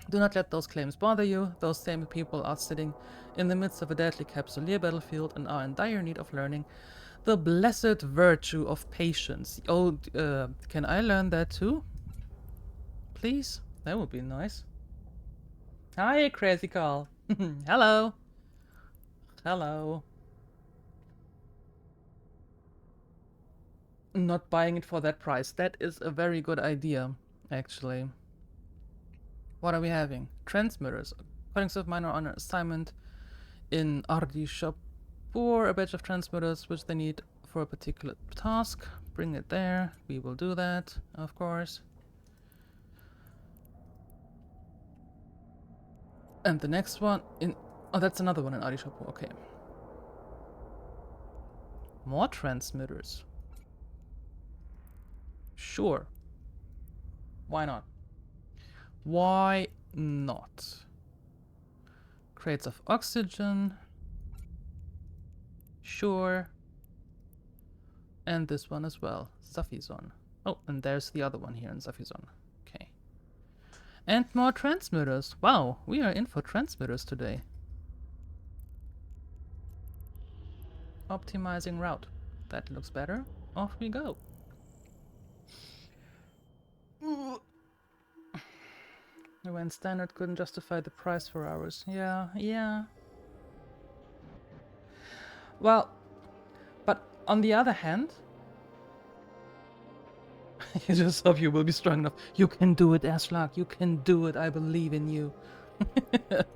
Do not let those claims bother you. Those same people are sitting in the midst of a deadly Capsuleer battlefield and are in dire need of learning the blessed virtue of patience. Oh, can I learn that too? Please? That would be nice. Hi, Crazy Carl. Hello. Hello. Not buying it for that price. That is a very good idea, actually. What are we having? Transmitters. Colleagues of mine are on an assignment in Ardi shop for a batch of transmitters which they need for a particular task. Bring it there. We will do that, of course. And the next one in... Oh, that's another one in Ardi shop. Okay. More transmitters. Sure. Why not? Why not? Crates of oxygen. Sure. And this one as well. Safizon. Oh, and there's the other one here in Safizon. Okay. And more transmitters. Wow, we are in for transmitters today. Optimizing route. That looks better. Off we go. When standard couldn't justify the price for ours. Yeah. Well, but on the other hand, you just hope you will be strong enough. You can do it, Ashlock. You can do it. I believe in you. Warp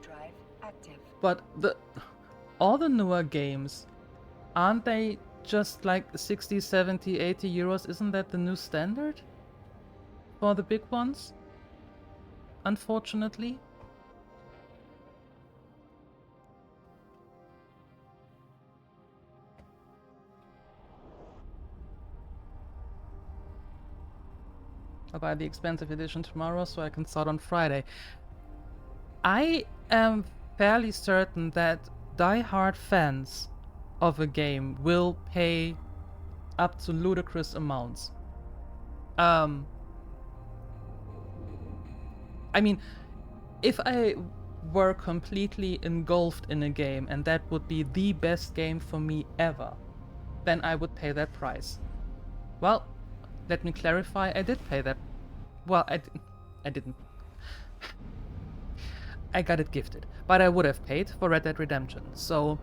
drive active. But all the newer games, aren't they just like 60, 70, 80 euros? Isn't that the new standard? For the big ones? Unfortunately. I'll buy the expensive edition tomorrow so I can start on Friday. I am fairly certain that die-hard fans of a game will pay up to ludicrous amounts. I mean, if I were completely engulfed in a game and that would be the best game for me ever, then I would pay that price. Well, let me clarify, I did pay that. Well, I didn't. I got it gifted, but I would have paid for Red Dead Redemption, so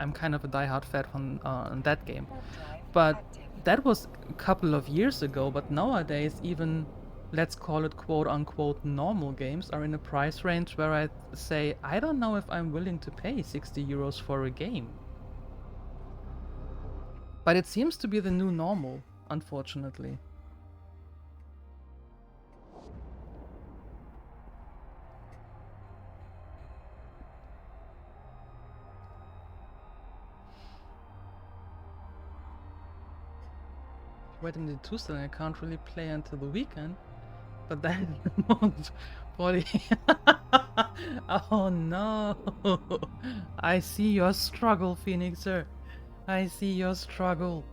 I'm kind of a die-hard fan on that game. But that was a couple of years ago, but nowadays even, let's call it quote-unquote normal games are in a price range where I say, I don't know if I'm willing to pay 60 euros for a game. But it seems to be the new normal, unfortunately. Waiting the Tuesday, I can't really play until the weekend. But then body. Oh no! I see your struggle, Phoenixer. I see your struggle.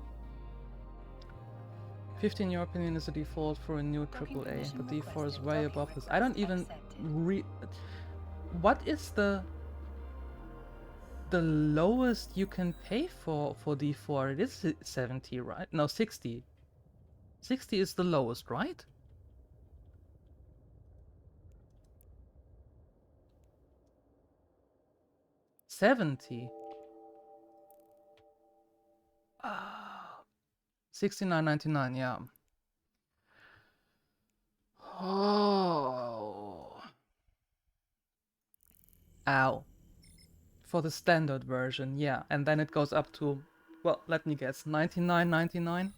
15 in your opinion is the default for a new AAA. The D4 is way above this. I don't even what is the lowest you can pay for D4? It is 70, right? No, 60. 60 is the lowest, right? $70. 69.99, yeah. Oh. Ow. For the standard version, yeah. And then it goes up to, well, let me guess, 99.99.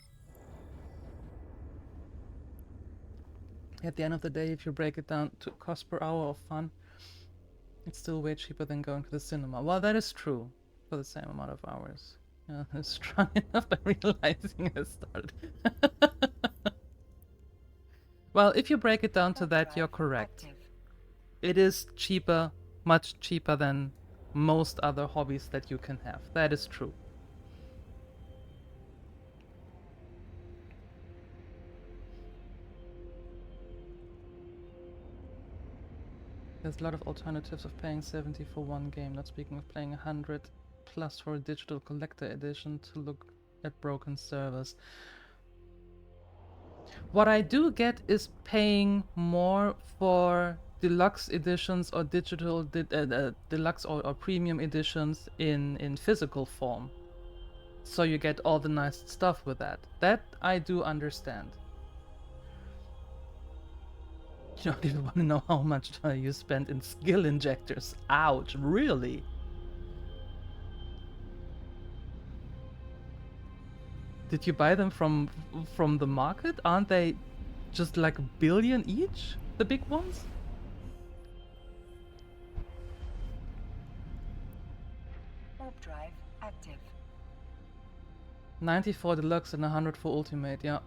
At the end of the day, if you break it down to cost per hour of fun, it's still way cheaper than going to the cinema. Well, that is true, for the same amount of hours. Yeah, it's strong enough by realizing I started. Well, if you break it down to that, you're correct. It is cheaper, much cheaper than most other hobbies that you can have. That is true. There's a lot of alternatives of paying 70 for one game, not speaking of paying 100 plus for a digital collector edition to look at broken servers. What I do get is paying more for deluxe editions or digital deluxe or premium editions in physical form. So you get all the nice stuff with that. That I do understand. You don't even want to know how much you spent in skill injectors. Ouch, really? Did you buy them from the market? Aren't they just like $1 billion each? The big ones? Warp drive active. 90 for deluxe and 100 for ultimate, yeah.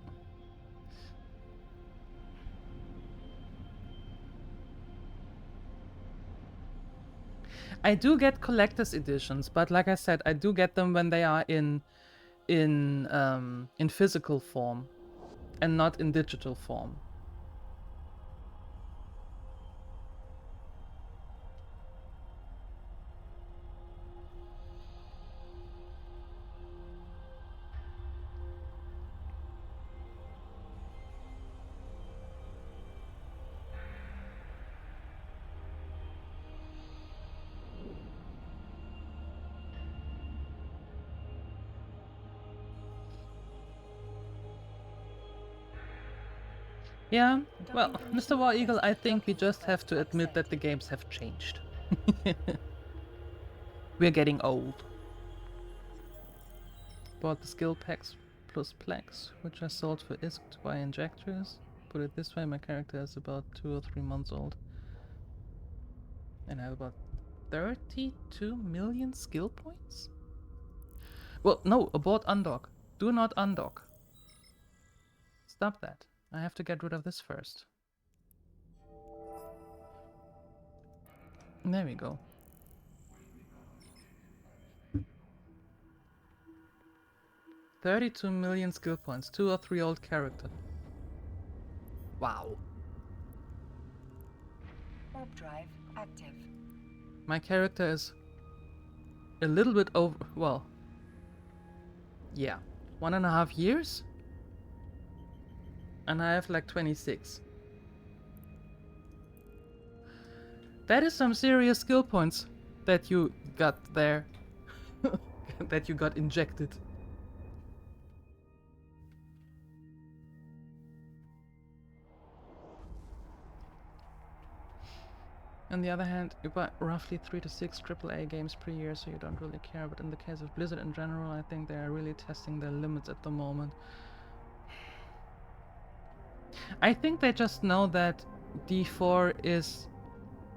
I do get collector's editions, but like I said, I do get them when they are in physical form and not in digital form. Yeah, well, Mr. War Eagle, I think we just have to admit that the games have changed. We're getting old. Bought the skill packs plus plaques, which I sold for ISK to buy injectors. Put it this way, my character is about 2 or 3 months old. And I have about 32 million skill points? Well, no, abort undock. Do not undock. Stop that. I have to get rid of this first. There we go. $32 million skill points. 2 or 3 old character. Wow. Warp drive active. My character is a little bit over... well... yeah. 1.5 years? And I have like 26. That is some serious skill points that you got there. That you got injected. On the other hand, you buy roughly 3 to 6 AAA games per year, so you don't really care. But in the case of Blizzard in general, I think they are really testing their limits at the moment. I think they just know that D4 is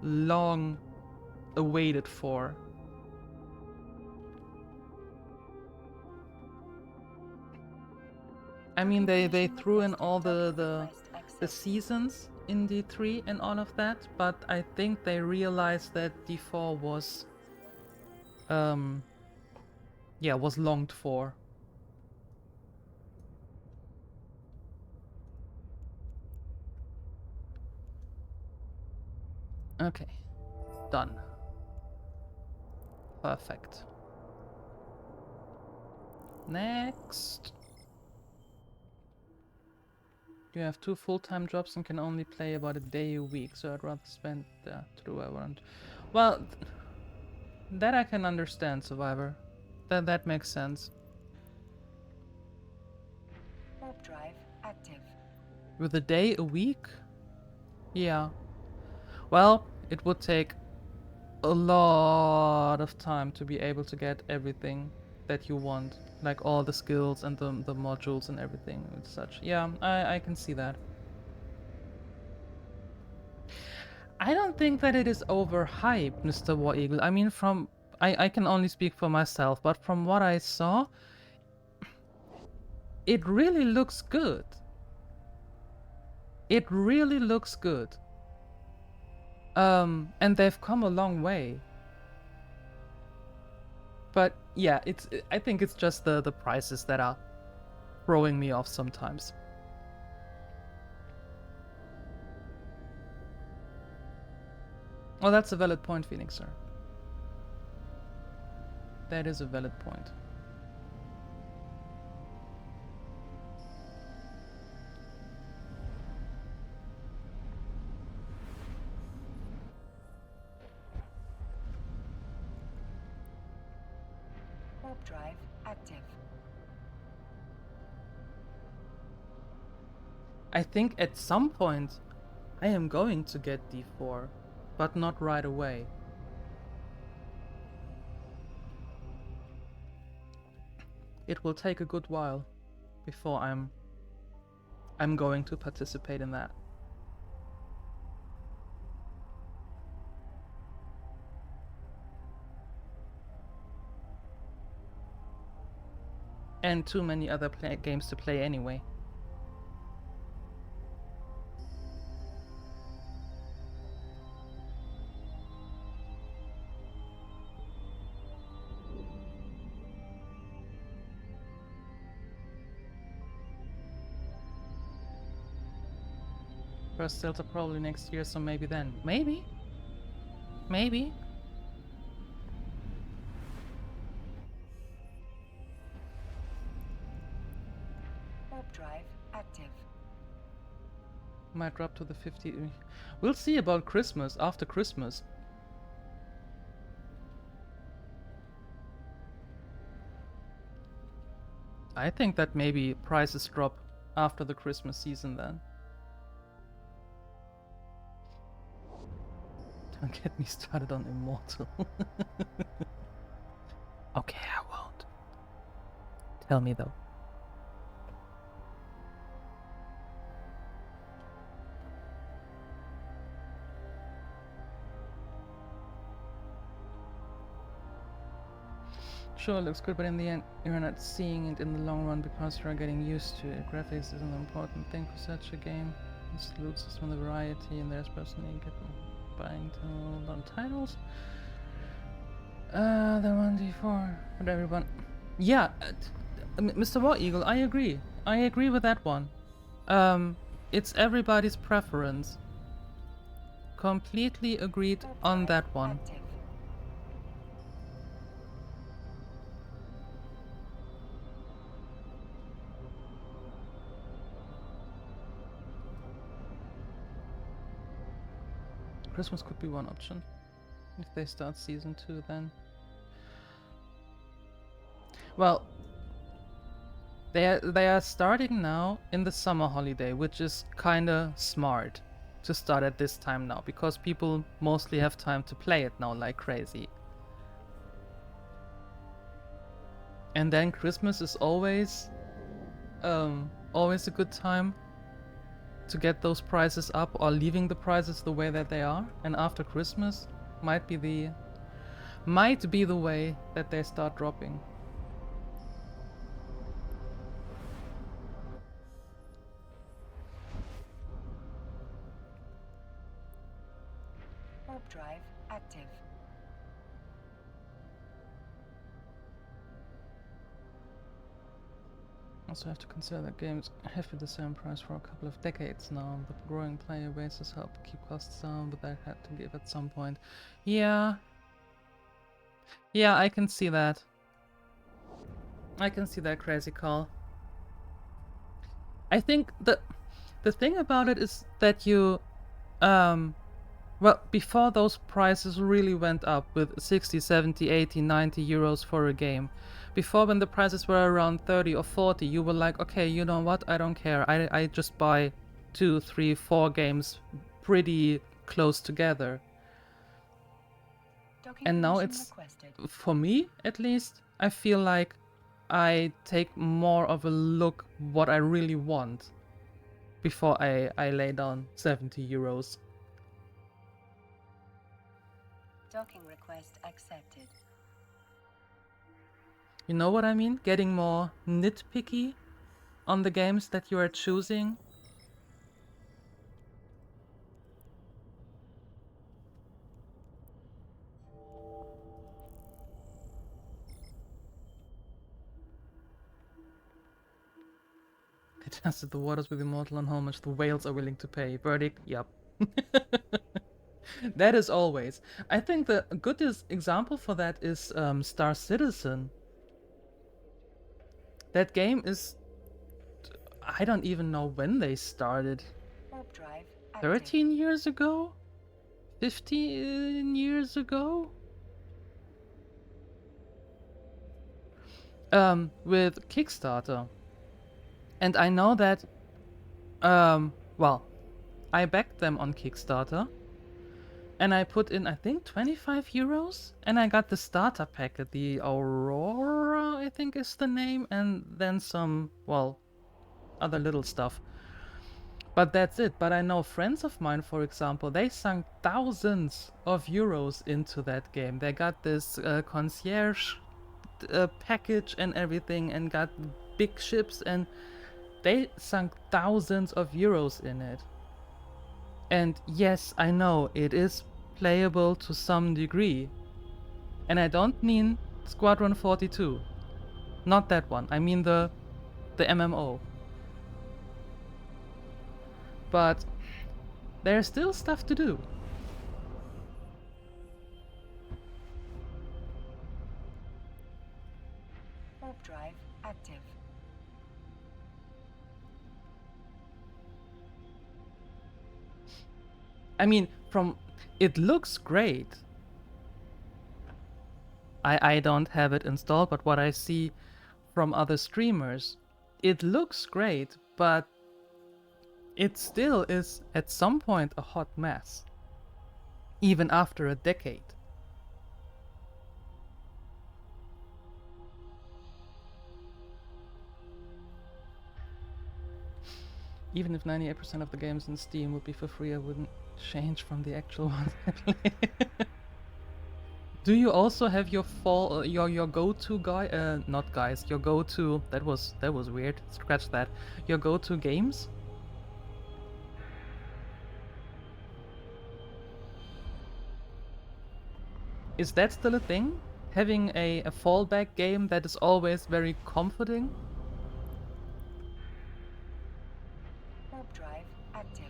long awaited for. I mean, they threw in all the seasons in D3 and all of that, but I think they realized that D4 was was longed for. Okay, done. Perfect. Next. You have 2 full-time jobs and can only play about a day a week, so I'd rather spend to do I want. Well, that I can understand, Survivor. That makes sense. Warp drive active. With a day a week? Yeah. Well, it would take a lot of time to be able to get everything that you want. Like all the skills and the modules and everything and such. Yeah, I can see that. I don't think that it is overhyped, Mr. War Eagle. I mean, I can only speak for myself, but from what I saw, it really looks good. It really looks good. And they've come a long way. But yeah, I think it's just the prices that are throwing me off sometimes. Oh, that's a valid point, Phoenix, sir. That is a valid point. Warp drive active. I think at some point I am going to get D4, but not right away. It will take a good while before I'm going to participate in that. And too many other games to play anyway. First Delta probably next year, so maybe then. Maybe. Maybe. Warp drive active. Might drop to the 50. We'll see about Christmas, after Christmas. I think that maybe prices drop after the Christmas season then. Don't get me started on Immortal. Okay, I won't. Tell me though. Sure, it looks good, but in the end, you're not seeing it in the long run because you're getting used to it. Graphics is an important thing for such a game. It salutes us from the variety, and there's personally buying on titles. The 1d4 with everyone. Yeah, Mr. War Eagle, I agree. I agree with that one. It's everybody's preference. Completely agreed on that one. Active. Christmas could be one option. If they start season 2 then. Well, they are starting now in the summer holiday, which is kinda smart to start at this time now, because people mostly have time to play it now like crazy. And then Christmas is always a good time to get those prices up, or leaving the prices the way that they are, and after Christmas might be the way that they start dropping. Warp drive active. Also have to consider that games have been the same price for a couple of decades now. The growing player base has helped keep costs down, but that had to give at some point. Yeah, I can see that. I can see that, crazy call. I think the thing about it is that you, well, before those prices really went up with 60, 70, 80, 90 euros for a game, before when the prices were around 30 or 40, you were like, okay, you know what, I don't care. I just buy 2, 3, 4 games pretty close together. And now it's, for me at least, I feel like I take more of a look what I really want before I lay down 70 euros. Docking request accepted. You know what I mean? Getting more nitpicky on the games that you are choosing. They tested the waters with Immortal on how much the whales are willing to pay. Verdict, yup. That is always. I think the goodest example for that is Star Citizen. That game is, I don't even know when they started. Warp drive active. 13 years ago? 15 years ago? With Kickstarter. And I know that, well, I backed them on Kickstarter. And I put in, I think, 25 euros. And I got the starter packet, the Aurora, I think is the name. And then some, well, other little stuff. But that's it. But I know friends of mine, for example, they sunk thousands of euros into that game. They got this concierge package and everything and got big ships, and they sunk thousands of euros in it. And yes, I know it is playable to some degree. And I don't mean Squadron 42. Not that one. I mean the MMO. But there's still stuff to do. Warp drive active. I mean, it looks great. I don't have it installed, but what I see from other streamers, it looks great, but it still is at some point a hot mess. Even after a decade. Even if 98% of the games in Steam would be for free, I wouldn't change from the actual ones I play. Do you also have your your go-to guy? Not guys. Your go-to. That was weird. Scratch that. Your go-to games. Is that still a thing? Having a fallback game that is always very comforting? Warp drive active.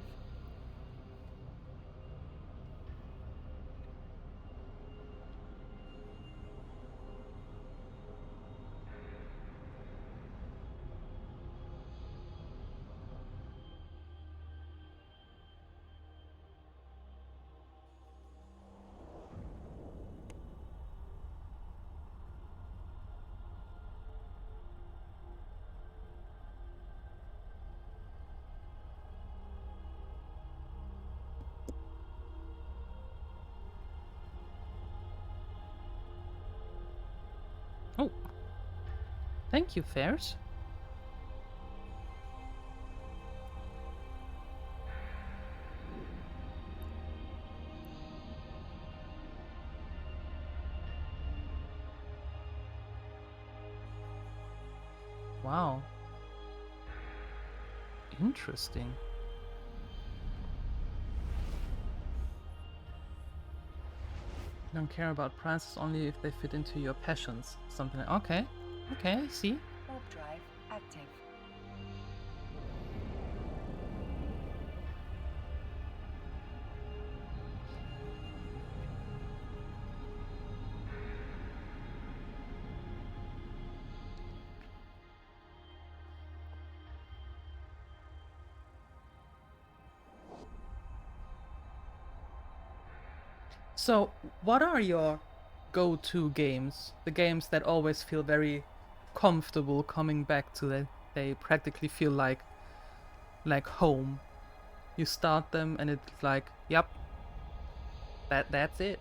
Oh. Thank you, Fairs. Wow. Interesting. You don't care about prices, only if they fit into your passions. Something like, okay. Okay, I see. Warp drive active. So, what are your go-to games? The games that always feel very comfortable coming back to that. They practically feel like home. You start them and it's like, yep, that's it.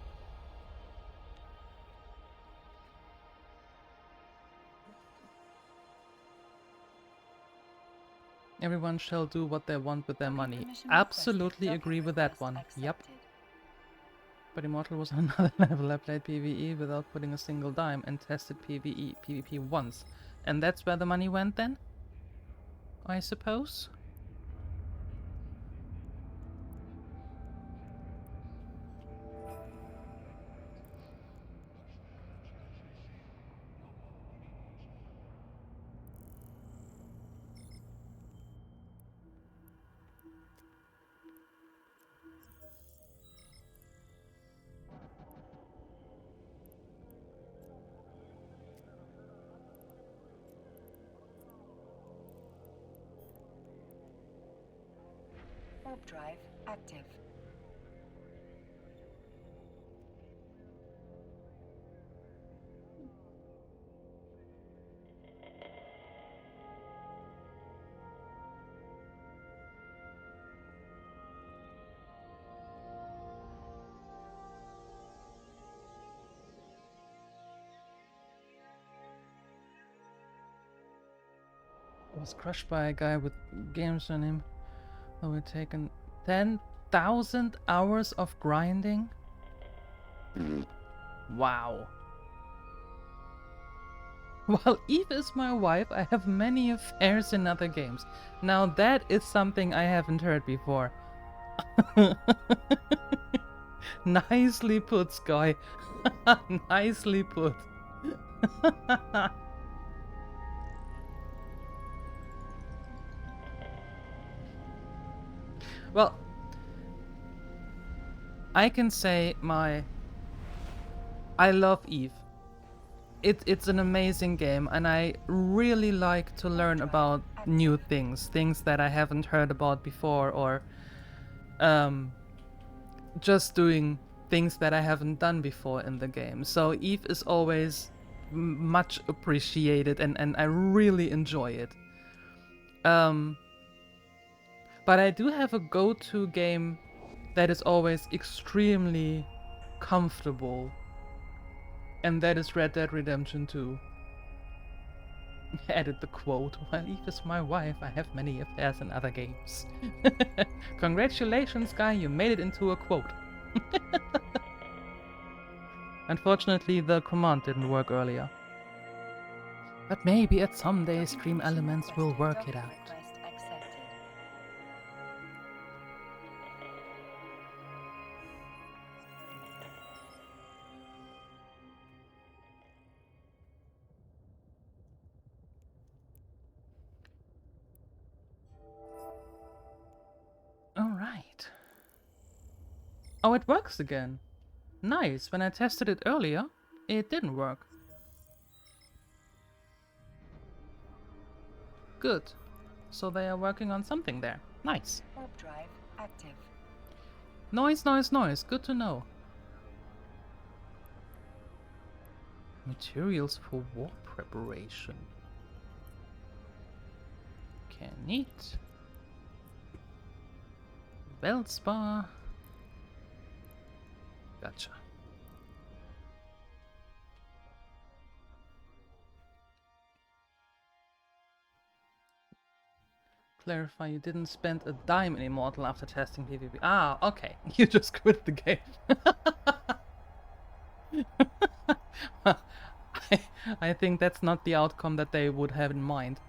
Everyone shall do what they want with their money. Permission Absolutely requested. agree Docking with that request one. Yep. accepted. But Immortal was on another level. I played PvE without putting a single dime and tested PvP once. And that's where the money went then? I suppose? Warp drive active. Was crushed by a guy with games on him. That would taken 10,000 hours of grinding. Wow. While Eve is my wife, I have many affairs in other games. Now that is something I haven't heard before. Nicely put, Sky. Nicely put. Well, I can say I love EvE. It's an amazing game, and I really like to learn about new things that I haven't heard about before, or just doing things that I haven't done before in the game. So EvE is always much appreciated, and I really enjoy it. But I do have a go-to game that is always extremely comfortable, and that is Red Dead Redemption 2. Added the quote, while Eve is my wife, I have many affairs in other games. Congratulations, guy, you made it into a quote. Unfortunately, the command didn't work earlier. But maybe at some day Stream Elements will work it out. Alright. Oh, it works again. Nice, when I tested it earlier, it didn't work. Good. So they are working on something there. Nice. Warp drive active. Noise, noise, noise. Good to know. Materials for war preparation. Okay, neat. Veldspar. Gotcha. Clarify, you didn't spend a dime in Immortal after testing PvP. Ah, okay. You just quit the game. I think that's not the outcome that they would have in mind.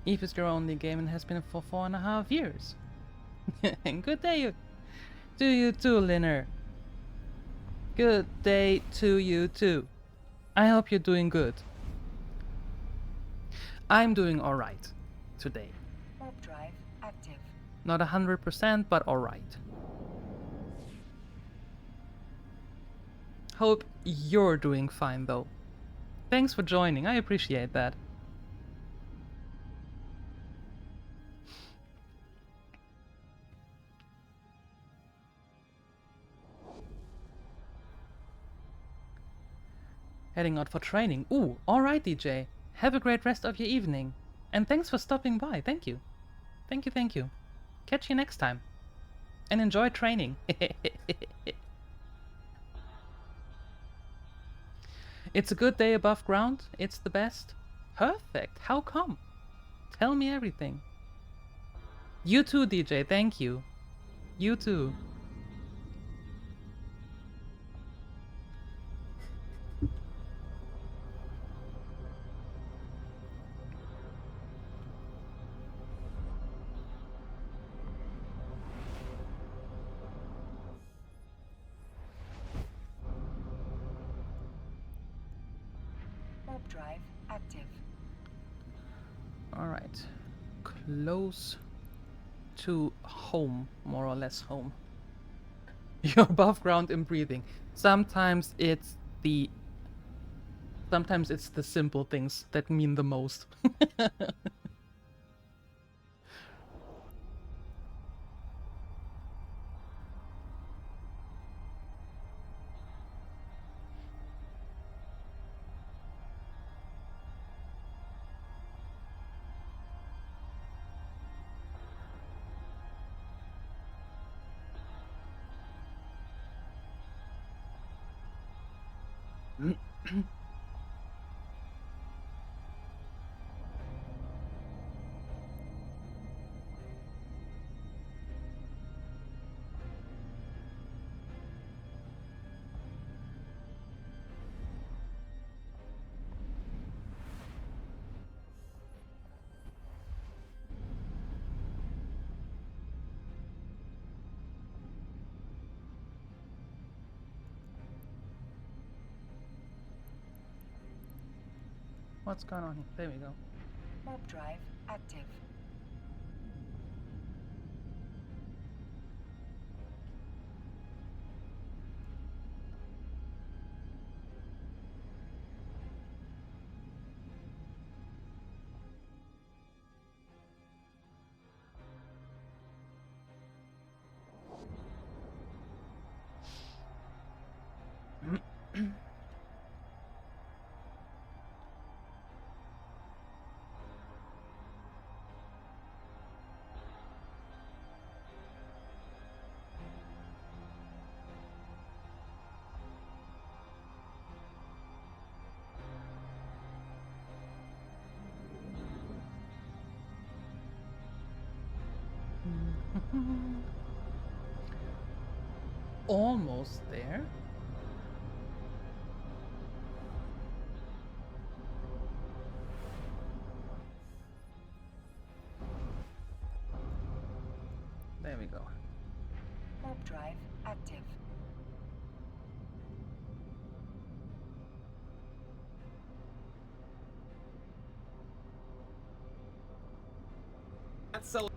EvE is your only game and has been for 4.5 years. And good day to you too, Linner. Good day to you too. I hope you're doing good. I'm doing alright today. Warp drive active. Not 100%, but alright. Hope you're doing fine though. Thanks for joining, I appreciate that. Heading out for training. Ooh, alright DJ. Have a great rest of your evening. And thanks for stopping by. Thank you. Thank you, thank you. Catch you next time. And enjoy training. It's a good day above ground. It's the best. Perfect. How come? Tell me everything. You too, DJ. Thank you. You too. Warp drive active. Alright. Close to home, more or less home. You're above ground and breathing. Sometimes it's the Sometimes it's the simple things that mean the most. What's going on here? There we go. Warp drive active. Almost there. There we go. Warp drive active. That's so.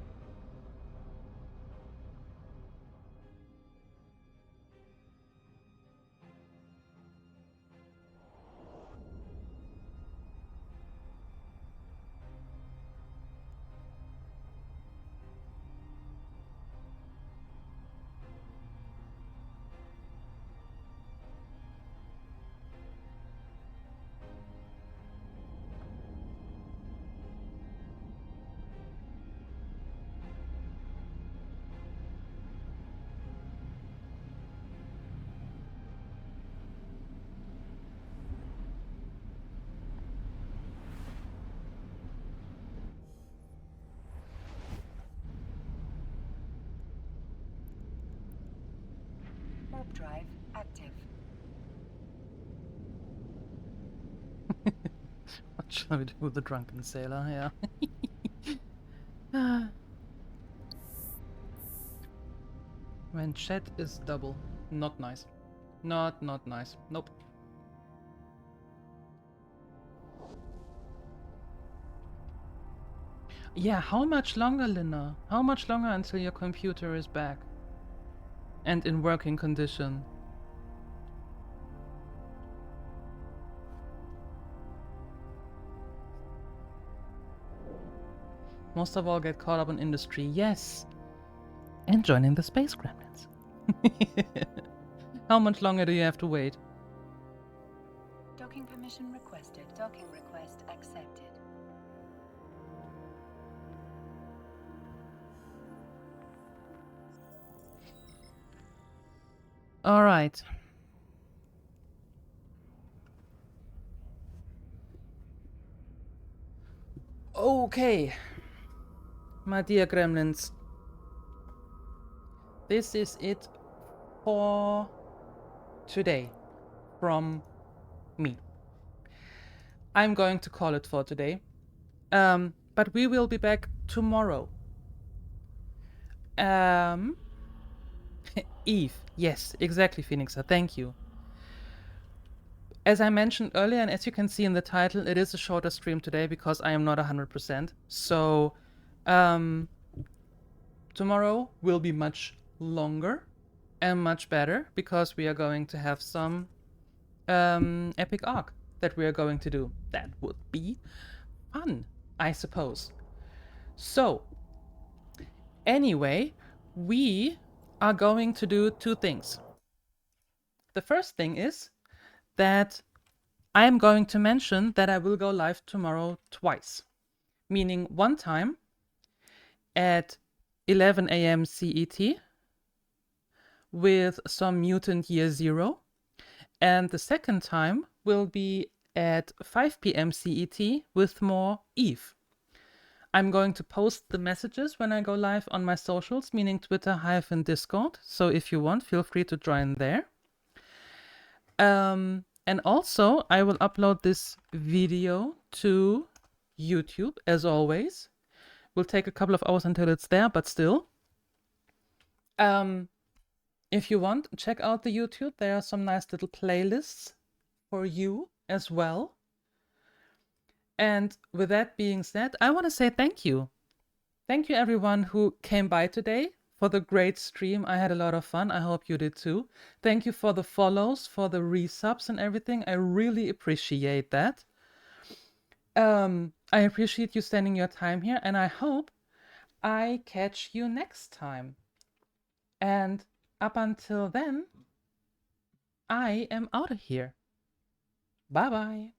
Warp drive active. What shall we do with the drunken sailor? Yeah. When chat is double. Not nice. Not nice. Nope. Yeah, how much longer, Lina? How much longer until your computer is back? And in working condition? Most of all, get caught up in industry. Yes! And joining the space gremlins. How much longer do you have to wait? Docking permission requested. Docking request accepted. Alright. Okay. My dear gremlins. This is it for today from me. I'm going to call it for today. But we will be back tomorrow. EvE. Yes, exactly, Phoenixa. Thank you. As I mentioned earlier, and as you can see in the title, it is a shorter stream today because I am not 100%. So, tomorrow will be much longer and much better because we are going to have some epic arc that we are going to do. That would be fun, I suppose. So, anyway, we are going to do two things. The first thing is that I'm going to mention that I will go live tomorrow twice, meaning one time at 11 a.m. CET with some mutant year 0, and the second time will be at 5 p.m. CET with more EvE. I'm going to post the messages when I go live on my socials, meaning Twitter, Hive, and Discord. So if you want, feel free to join there. And also, I will upload this video to YouTube, as always. Will take a couple of hours until it's there, but still. If you want, check out the YouTube. There are some nice little playlists for you as well. And with that being said, I want to say thank you. Thank you everyone who came by today for the great stream. I had a lot of fun. I hope you did too. Thank you for the follows, for the resubs and everything. I really appreciate that. I appreciate you spending your time here, and I hope I catch you next time. And up until then, I am out of here. Bye-bye.